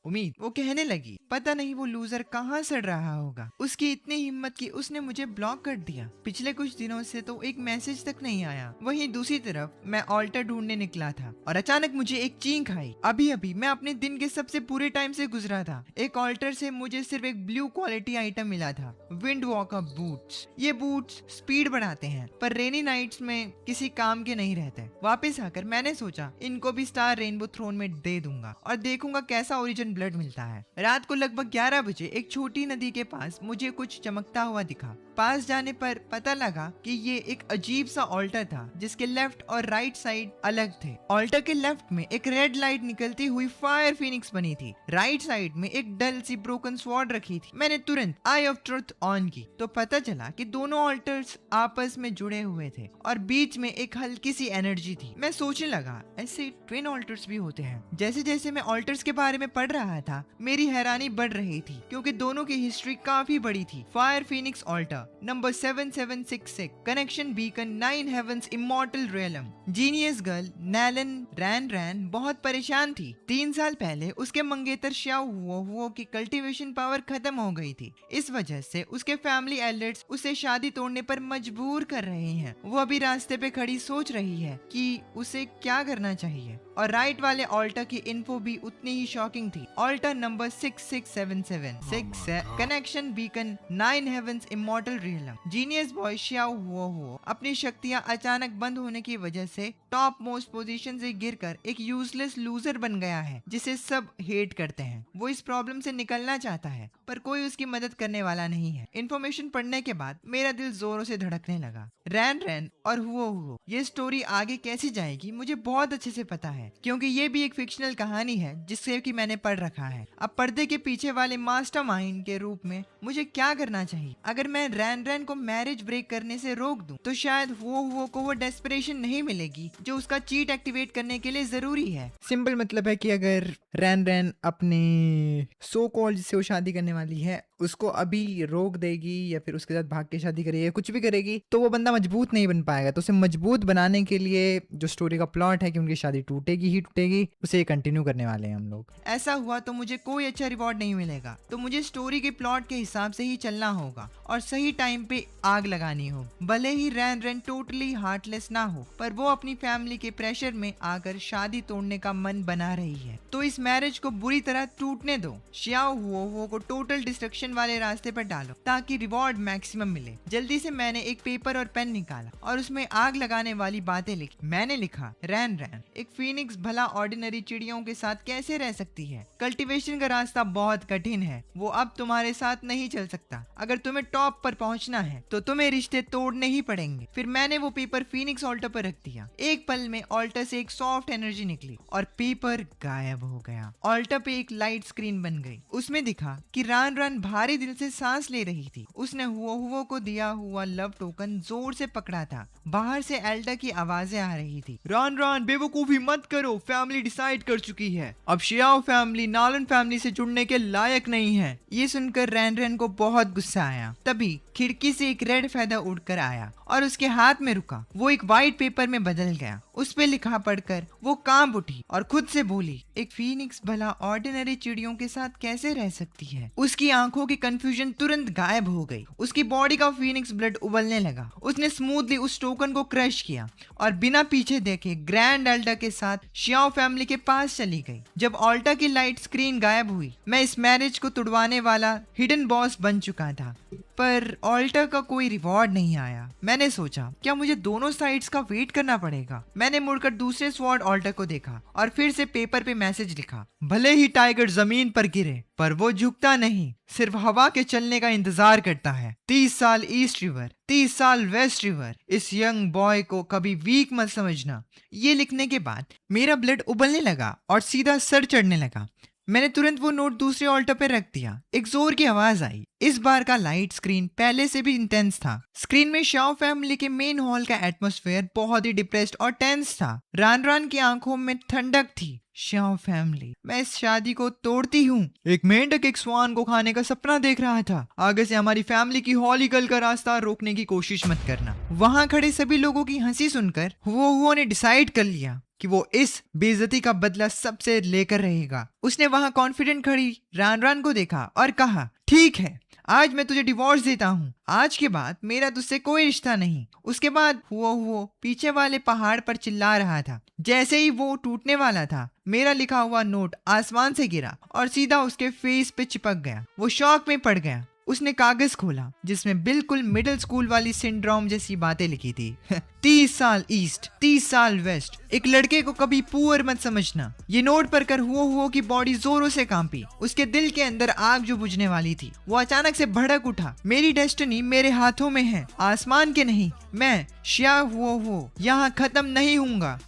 उम्मीद। वो कहने लगी, पता नहीं वो लूजर कहाँ सड़ रहा होगा, उसकी इतनी हिम्मत की उसने मुझे ब्लॉक कर दिया। पिछले कुछ दिनों से तो एक मैसेज तक नहीं आया। वहीं दूसरी तरफ मैं ऑल्टर ढूंढने निकला था और अचानक मुझे एक चीख आई। अभी मैं अपने दिन के सबसे बुरे टाइम से गुजरा था। एक ऑल्टर से मुझे सिर्फ एक ब्लू क्वालिटी आइटम मिला था, विंड वॉकर बूट्स। ये बूट्स स्पीड बढ़ाते हैं पर रेनी नाइट्स में किसी काम के नहीं रहते। वापस आकर मैंने सोचा इनको भी स्टार रेनबो थ्रोन में दे दूंगा और देखूंगा कैसा ओरिजिन ब्लड मिलता है। रात को लगभग 11 बजे एक छोटी नदी के पास मुझे कुछ चमकता हुआ दिखा। पास जाने पर पता लगा कि ये एक अजीब सा ऑल्टर था जिसके लेफ्ट और राइट साइड अलग थे। ऑल्टर के लेफ्ट में एक रेड लाइट निकलती हुई फायर फिनिक्स बनी थी। राइट साइड में एक डल सी ब्रोकन स्वॉर्ड रखी थी। मैंने तुरंत आई ऑफ ट्रुथ ऑन की तो पता चला कि दोनों ऑल्टर्स आपस में जुड़े हुए थे और बीच में एक हल्की सी एनर्जी थी। मैं सोचने लगा ऐसे ट्विन ऑल्टर्स भी होते हैं। जैसे जैसे मैं ऑल्टर्स के बारे में पढ़ रहा था मेरी हैरानी बढ़ रही थी क्योंकि दोनों की हिस्ट्री काफी बड़ी थी। Fire phoenix alter number 7766 connection beacon 9 heavens immortal realm. Genius girl Nalan Ran बहुत परेशान थी। 3 साल पहले उसके मंगेतर श्याओ हुओ की कल्टीवेशन पावर खत्म हो गई थी। इस वजह से उसके फैमिली एल्डर्स उसे शादी तोड़ने पर मजबूर कर रहे हैं। वो अभी रास्ते पे खड़ी सोच रही है कि उसे क्या करना चाहिए। और राइट वाले ऑल्टर की इन्फो भी उतनी ही शॉकिंग थी। Alter number 66776 connection beacon 9 heavens immortal realm. Genius boy Xiao Huo अपनी शक्तियां अचानक बंद होने की वजह से टॉप मोस्ट पोजीशन से गिरकर एक यूजलेस लूजर बन गया है जिसे सब हेट करते हैं। वो इस प्रॉब्लम से निकलना चाहता है पर कोई उसकी मदद करने वाला नहीं है। इन्फॉर्मेशन पढ़ने के बाद मेरा दिल जोरों से धड़कने लगा। रैन और हुओ ये स्टोरी आगे कैसी जाएगी मुझे बहुत अच्छे से पता है क्योंकि ये भी एक फिक्शनल कहानी है जिससे कि मैंने पढ़ रखा है। अब पर्दे के पीछे वाले मास्टरमाइंड के रूप में मुझे क्या करना चाहिए? अगर मैं रैन को मैरिज ब्रेक करने से रोक दूं तो शायद हुओ को वो डेस्परेशन नहीं मिलेगी जो उसका चीट एक्टिवेट करने के लिए जरूरी है। सिंपल मतलब है कि अगर रैन अपने सो कॉल जिससे वो शादी करने वाली है उसको अभी रोक देगी या फिर उसके साथ भाग के शादी करेगी या कुछ भी करेगी तो वो बंदा मजबूत नहीं बन पाएगा। तो उसे मजबूत बनाने के लिए जो स्टोरी का प्लॉट है कि उनकी शादी टूटेगी ही टूटेगी, उसे कंटिन्यू करने वाले हैं हम लोग। ऐसा हुआ तो मुझे कोई अच्छा रिवॉर्ड नहीं मिलेगा तो मुझे स्टोरी के प्लॉट के हिसाब से ही चलना होगा और सही टाइम पे आग लगानी हो। भले ही रैन टोटली हार्टलेस ना हो पर वो अपनी फैमिली के प्रेशर में आकर शादी तोड़ने का मन बना रही है तो इस मैरिज को बुरी तरह टूटने दो। श्याओ हुओ को टोटल डिस्ट्रक्शन वाले रास्ते पर डालो ताकि रिवॉर्ड मैक्सिमम मिले। जल्दी से मैंने एक पेपर और पेन निकाला और उसमें आग लगाने वाली बातें लिखी। मैंने लिखा रैन एक फीनिक्स भला ऑर्डिनरी चिड़ियों के साथ कैसे रह सकती है? कल्टीवेशन का रास्ता बहुत कठिन है, वो अब तुम्हारे साथ नहीं चल सकता। अगर तुम्हें टॉप पर पहुंचना है तो तुम्हें रिश्ते तोड़ने ही पड़ेंगे। फिर मैंने वो पेपर फीनिक्स ऑल्टर पर रख दिया। एक पल में ऑल्टर से एक सॉफ्ट एनर्जी निकली और पेपर गायब हो गया। ऑल्टर पे एक लाइट स्क्रीन बन गई। उसमें दिखा कि रैन भारी दिल से सांस ले रही थी। उसने हुओ को दिया हुआ लव टोकन जोर से पकड़ा था। बाहर से एल्डा की आवाजें आ रही थी। रॉन बेवकूफी मत करो, फैमिली डिसाइड कर चुकी है। अब शियाओ फैमिली नालन फैमिली से जुड़ने के लायक नहीं है। ये सुनकर रैन को बहुत गुस्सा आया। तभी खिड़की से एक रेड फेदर उड़कर आया और उसके हाथ में रुका। वो एक व्हाइट पेपर में बदल गया। उस पे लिखा पढ़कर वो कांप उठी और खुद से बोली, एक फीनिक्स भला ऑर्डिनरी चिड़ियों के साथ कैसे रह सकती है? उसकी आंखों की कंफ्यूजन तुरंत गायब हो गई। उसकी बॉडी का फीनिक्स ब्लड उबलने लगा। उसने स्मूथली उस टोकन को क्रश किया और बिना पीछे देखे ग्रैंड एल्डा के साथ शियाओ फैमिली के पास चली गई। जब ऑल्टा की लाइट स्क्रीन गायब हुई मैं इस मैरिज को तुड़वाने वाला हिडन बॉस बन चुका था पर ऑल्टा का कोई रिवॉर्ड नहीं आया। मैंने सोचा क्या मुझे दोनों साइड्स का वेट करना पड़ेगा? मैंने मुड़कर दूसरे स्वॉर्ड ऑल्टर को देखा और फिर से पेपर पे मैसेज लिखा, भले ही टाइगर जमीन पर गिरे पर वो झुकता नहीं, सिर्फ हवा के चलने का इंतजार करता है। 30 साल ईस्ट रिवर, 30 साल वेस्ट रिवर। इस यंग बॉय को कभी वीक मत समझना। ये लिखने के बाद मेरा ब्लड उबलने लगा और सीधा सर चढ़ने लगा। मैंने तुरंत वो नोट दूसरे ऑल्टर पे रख दिया। एक जोर की आवाज आई। इस बार का लाइट स्क्रीन पहले से भी इंटेंस था। स्क्रीन में शाओ फैमिली के मेन हॉल का एटमॉस्फेयर बहुत ही डिप्रेस्ड और टेंस था। रान रान की आंखों में ठंडक थी। शाओ फैमिली, मैं इस शादी को तोड़ती हूँ। एक मेंढक एक स्वान को खाने का सपना देख रहा था। आगे से हमारी फैमिली की हॉलीगल का रास्ता रोकने की कोशिश मत करना। वहाँ खड़े सभी लोगों की हंसी सुनकर हुओ ने डिसाइड कर लिया कि वो इस बेइज्जती का बदला सबसे लेकर रहेगा। उसने वहां कॉन्फिडेंट खड़ी रान रान को देखा और कहा, ठीक है, आज मैं तुझे डिवोर्स देता हूँ। आज के बाद मेरा तुझसे कोई रिश्ता नहीं। उसके बाद हुओ पीछे वाले पहाड़ पर चिल्ला रहा था। जैसे ही वो टूटने वाला था, मेरा लिखा हुआ नोट आसमान से गिरा और सीधा उसके फेस पे चिपक गया। वो शॉक में पड़ गया। उसने कागज खोला जिसमें बिल्कुल मिडिल स्कूल वाली सिंड्रोम जैसी बातें लिखी थी। 30 साल ईस्ट, 30 साल वेस्ट। एक लड़के को कभी पुअर मत समझना। ये नोट पढ़कर हुओ की बॉडी जोरों से कांपी। उसके दिल के अंदर आग जो बुझने वाली थी वो अचानक से भड़क उठा। मेरी डेस्टिनी मेरे हाथों में है, आसमान के नहीं। मैं शिया हुओ यहाँ खत्म नहीं हूँगा।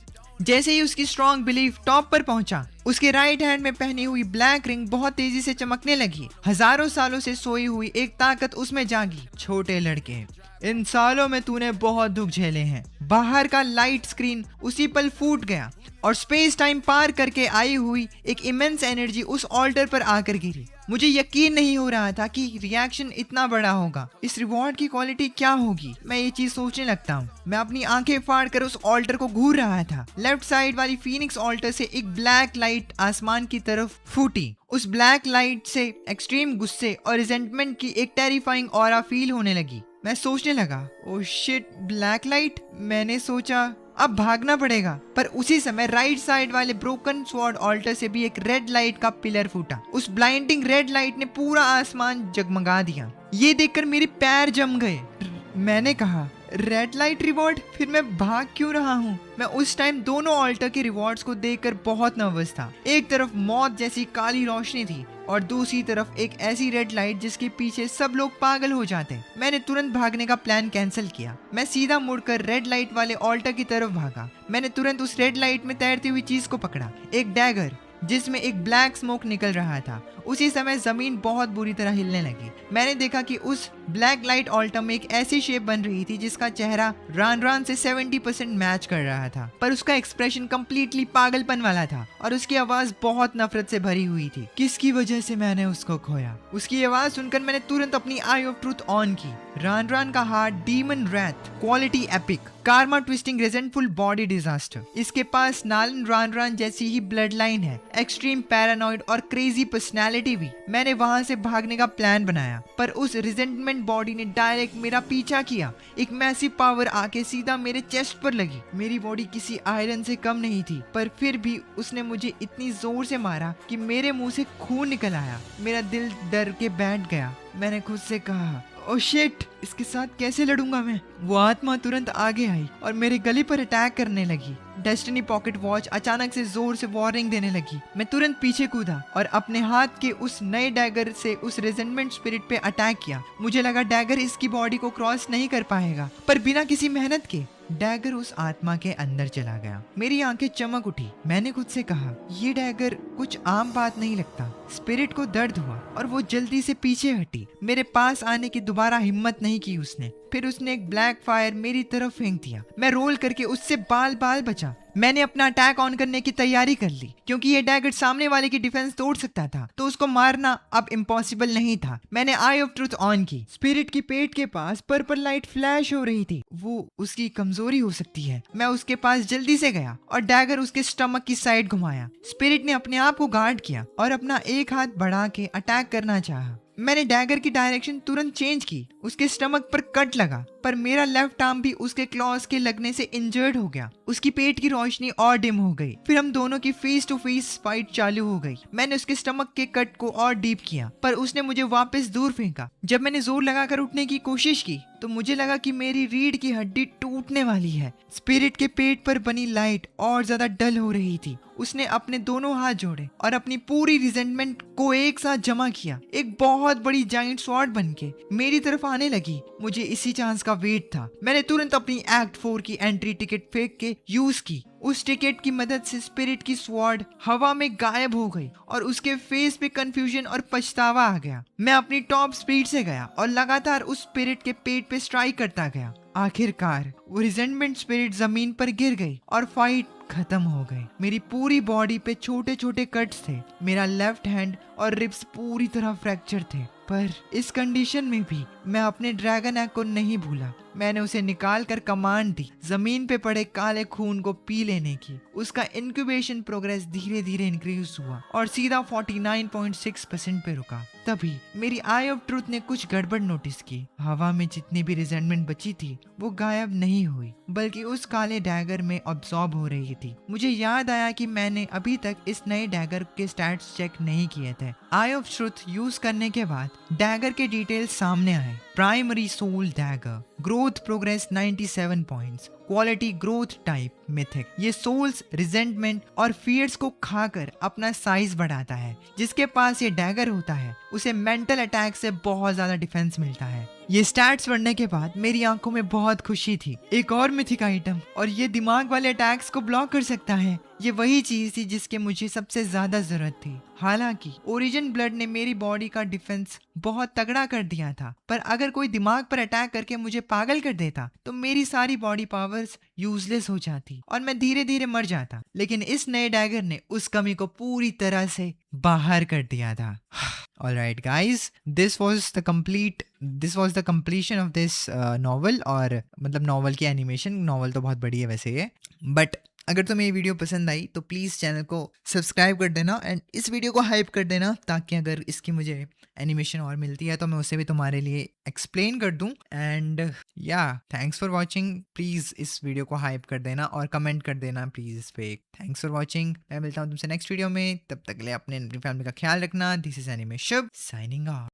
जैसे ही उसकी स्ट्रॉन्ग बिलीफ टॉप पर पहुंचा, उसके राइट हैंड में पहनी हुई ब्लैक रिंग बहुत तेजी से चमकने लगी। हजारों सालों से सोई हुई एक ताकत उसमें जागी। छोटे लड़के, इन सालों में तूने बहुत दुख झेले हैं। बाहर का लाइट स्क्रीन उसी पल फूट गया और स्पेस टाइम पार करके आई हुई एक इमेंस एनर्जी उस ऑल्टर पर आकर गिरी। मुझे यकीन नहीं हो रहा था कि रिएक्शन इतना बड़ा होगा। इस रिवॉर्ड की क्वालिटी क्या होगी, मैं ये चीज सोचने लगता हूँ। मैं अपनी आंखें फाड़ कर उस ऑल्टर को घूर रहा था। लेफ्ट साइड वाली फीनिक्स ऑल्टर से एक ब्लैक लाइट आसमान की तरफ फूटी। उस ब्लैक लाइट से एक्सट्रीम गुस्से और रिजेंटमेंट की एक टेरिफाइंग ऑरा फील होने लगी। मैं सोचने लगा, ओह शिट, ब्लैक लाइट। मैंने सोचा अब भागना पड़ेगा, पर उसी समय राइट साइड वाले ब्रोकन स्वॉर्ड ऑल्टर से भी एक रेड लाइट का पिलर फूटा। उस ब्लाइंडिंग रेड लाइट ने पूरा आसमान जगमगा दिया। ये देखकर मेरे पैर जम गए। मैंने कहा, रेड लाइट रिवॉर्ड, फिर मैं भाग क्यों रहा हूँ? मैं उस टाइम दोनों ऑल्टर के रिवॉर्ड्स को देखकर बहुत नर्वस था। एक तरफ मौत जैसी काली रोशनी थी और दूसरी तरफ एक ऐसी रेड लाइट जिसके पीछे सब लोग पागल हो जाते। मैंने तुरंत भागने का प्लान कैंसिल किया। मैं सीधा मुड़कर रेड लाइट वाले ऑल्टर की तरफ भागा। मैंने तुरंत उस रेड लाइट में तैरती हुई चीज को पकड़ा, एक डैगर जिसमें एक ब्लैक स्मोक निकल रहा था। उसी समय जमीन बहुत बुरी तरह हिलने लगी। मैंने देखा कि उस ब्लैक लाइट ऑल्टर में एक ऐसी शेप बन रही थी जिसका चेहरा रान रान से 70% मैच कर रहा था, पर उसका एक्सप्रेशन कंप्लीटली पागलपन वाला था और उसकी आवाज बहुत नफरत से भरी हुई थी। किसकी वजह से मैंने उसको खोया? उसकी आवाज सुनकर मैंने तुरंत अपनी आई ऑफ ट्रूथ ऑन की। रान रान का heart demon wraith, quality epic, karma twisting resentful body disaster. इसके पास नालन रान रान जैसी ही ब्लड लाइन है, एक्सट्रीम पैरानॉइड और क्रेजी पर्सनैलिटी भी। मैंने वहां से भागने का प्लान बनाया, पर उस रिजेंटमेंट बॉडी ने डायरेक्ट मेरा पीछा किया। एक मैसिव पावर आके सीधा मेरे चेस्ट पर लगी। मेरी बॉडी किसी आयरन से कम नहीं थी, पर फिर भी उसने मुझे इतनी जोर से मारा कि मेरे मुंह से खून निकल आया। मेरा दिल डर के बैठ गया। मैंने खुद से कहा, ओह शिट, इसके साथ कैसे लड़ूंगा मैं? वो आत्मा तुरंत आगे आई और मेरे गले पर अटैक करने लगी। डेस्टिनी पॉकेट वॉच अचानक से जोर से वार्निंग देने लगी। मैं तुरंत पीछे कूदा और अपने हाथ के उस नए डैगर से उस रेजेंटमेंट स्पिरिट पे अटैक किया। मुझे लगा डैगर इसकी बॉडी को क्रॉस नहीं कर पाएगा, पर बिना किसी मेहनत के डैगर उस आत्मा के अंदर चला गया। मेरी आंखें चमक उठी। मैंने खुद से कहा, ये डैगर कुछ आम बात नहीं लगता। स्पिरिट को दर्द हुआ और वो जल्दी से पीछे हटी। मेरे पास आने की दोबारा हिम्मत नहीं की उसने। फिर उसने एक ब्लैक फायर मेरी तरफ फेंक दिया। मैं रोल करके उससे बाल बाल बचा। मैंने अपना अटैक ऑन करने की तैयारी कर ली, क्योंकि ये डैगर सामने वाले की डिफेंस तोड़ सकता था, तो उसको मारना अब इम्पॉसिबल नहीं था। मैंने आई ऑफ ट्रूथ ऑन की। स्पिरिट की पेट के पास पर्पल लाइट फ्लैश हो रही थी। वो उसकी कमजोरी हो सकती है। मैं उसके पास जल्दी से गया और डैगर उसके स्टमक की साइड घुमाया। स्पिरिट ने अपने आप को गार्ड किया और अपना एक हाथ बढ़ा के अटैक करना चाहा। मैंने डैगर की डायरेक्शन तुरंत चेंज की। उसके स्टमक पर कट लगा, पर मेरा लेफ्ट आर्म भी उसके क्लॉज के लगने से इंजर्ड हो गया। उसकी पेट की रोशनी और डिम हो गई। फिर हम दोनों की फेस टू फेस फाइट चालू हो गई। मैंने उसके स्टमक के कट को और डीप किया, पर उसने मुझे वापस दूर फेंका। जब मैंने जोर लगाकर उठने की कोशिश की, तो मुझे लगा कि मेरी रीढ़ की हड्डी टूटने वाली है। स्पिरिट के पेट पर बनी लाइट और ज्यादा डल हो रही थी। उसने अपने दोनों हाथ जोड़े और अपनी पूरी रिजेंटमेंट को एक साथ जमा किया। एक बहुत बड़ी जाइंट स्वॉर्ड बनके मेरी तरफ आने लगी। मुझे इसी चांस का वेट था। मैंने तुरंत अपनी एक्ट 4 की एंट्री टिकट फेंक के यूज की। उस टिकट की मदद से स्पिरिट की स्वॉर्ड हवा में गायब हो गई और उसके फेस पे कंफ्यूजन और पछतावा आ गया। मैं अपनी टॉप स्पीड से गया और लगातार उस स्पिरिट के पेट पे स्ट्राइक करता गया। आखिरकार वो रिजेंटमेंट स्पिरिट जमीन पर गिर गई और फाइट खत्म हो गई। मेरी पूरी बॉडी पे छोटे छोटे कट्स थे। मेरा लेफ्ट हैंड और रिब्स पूरी तरह फ्रैक्चर थे। पर इस कंडीशन में भी मैं अपने ड्रैगन एग को नहीं भूला। मैंने उसे निकाल कर कमांड दी जमीन पे पड़े काले खून को पी लेने की। उसका इंक्यूबेशन प्रोग्रेस धीरे धीरे इंक्रीज हुआ और सीधा 49.6% पे रुका। तभी मेरी आई ऑफ ट्रूथ ने कुछ गड़बड़ नोटिस की। हवा में जितनी भी रिजेंटमेंट बची थी वो गायब नहीं हुई, बल्कि उस काले डैगर में अब्सॉर्ब हो रही थी। मुझे याद आया कि मैंने अभी तक इस नए डैगर के स्टैट्स चेक नहीं किए थे। आई ऑफ ट्रूथ यूज करने के बाद डैगर के डिटेल्स सामने आए। Primary soul dagger, growth progress 97 points, quality growth type mythic. ये सोल्स रिजेंटमेंट और फियर्स को खाकर अपना साइज बढ़ाता है। जिसके पास ये डैगर होता है उसे मेंटल अटैक से बहुत ज्यादा डिफेंस मिलता है। ये स्टैट्स बढ़ने के बाद मेरी आंखों में बहुत खुशी थी। एक और मिथिक आइटम, और ये दिमाग वाले अटैक्स को ब्लॉक कर सकता है। ये वही चीज थी जिसके मुझे सबसे ज्यादा जरूरत थी। हालांकि ओरिजिन ब्लड ने मेरी बॉडी का डिफेंस बहुत तगड़ा कर दिया था, पर अगर कोई दिमाग पर अटैक करके मुझे पागल कर देता तो मेरी सारी बॉडी पावर्स यूजलेस हो जाती और मैं धीरे धीरे मर जाता। लेकिन इस नए डैगर ने उस कमी को पूरी तरह से बाहर कर दिया था। Alright guys, this was the completion of this novel। और मतलब नॉवल की एनिमेशन, नॉवल तो बहुत बड़ी है वैसे ये, बट अगर तुम्हें ये वीडियो पसंद आई तो प्लीज़ चैनल को सब्सक्राइब कर देना एंड इस वीडियो को हाइप कर देना, ताकि अगर इसकी मुझे एनिमेशन और मिलती है तो मैं उसे भी तुम्हारे लिए एक्सप्लेन कर दूं। एंड या थैंक्स फॉर वॉचिंग। प्लीज़ इस वीडियो को हाइप कर देना और कमेंट कर देना प्लीज़ इस पे। Thanks for watching. मैं मिलता हूँ तुमसे नेक्स्ट वीडियो में। तब तक के लिए अपने फैमिली का ख्याल रखना। This is anime Shubh signing off.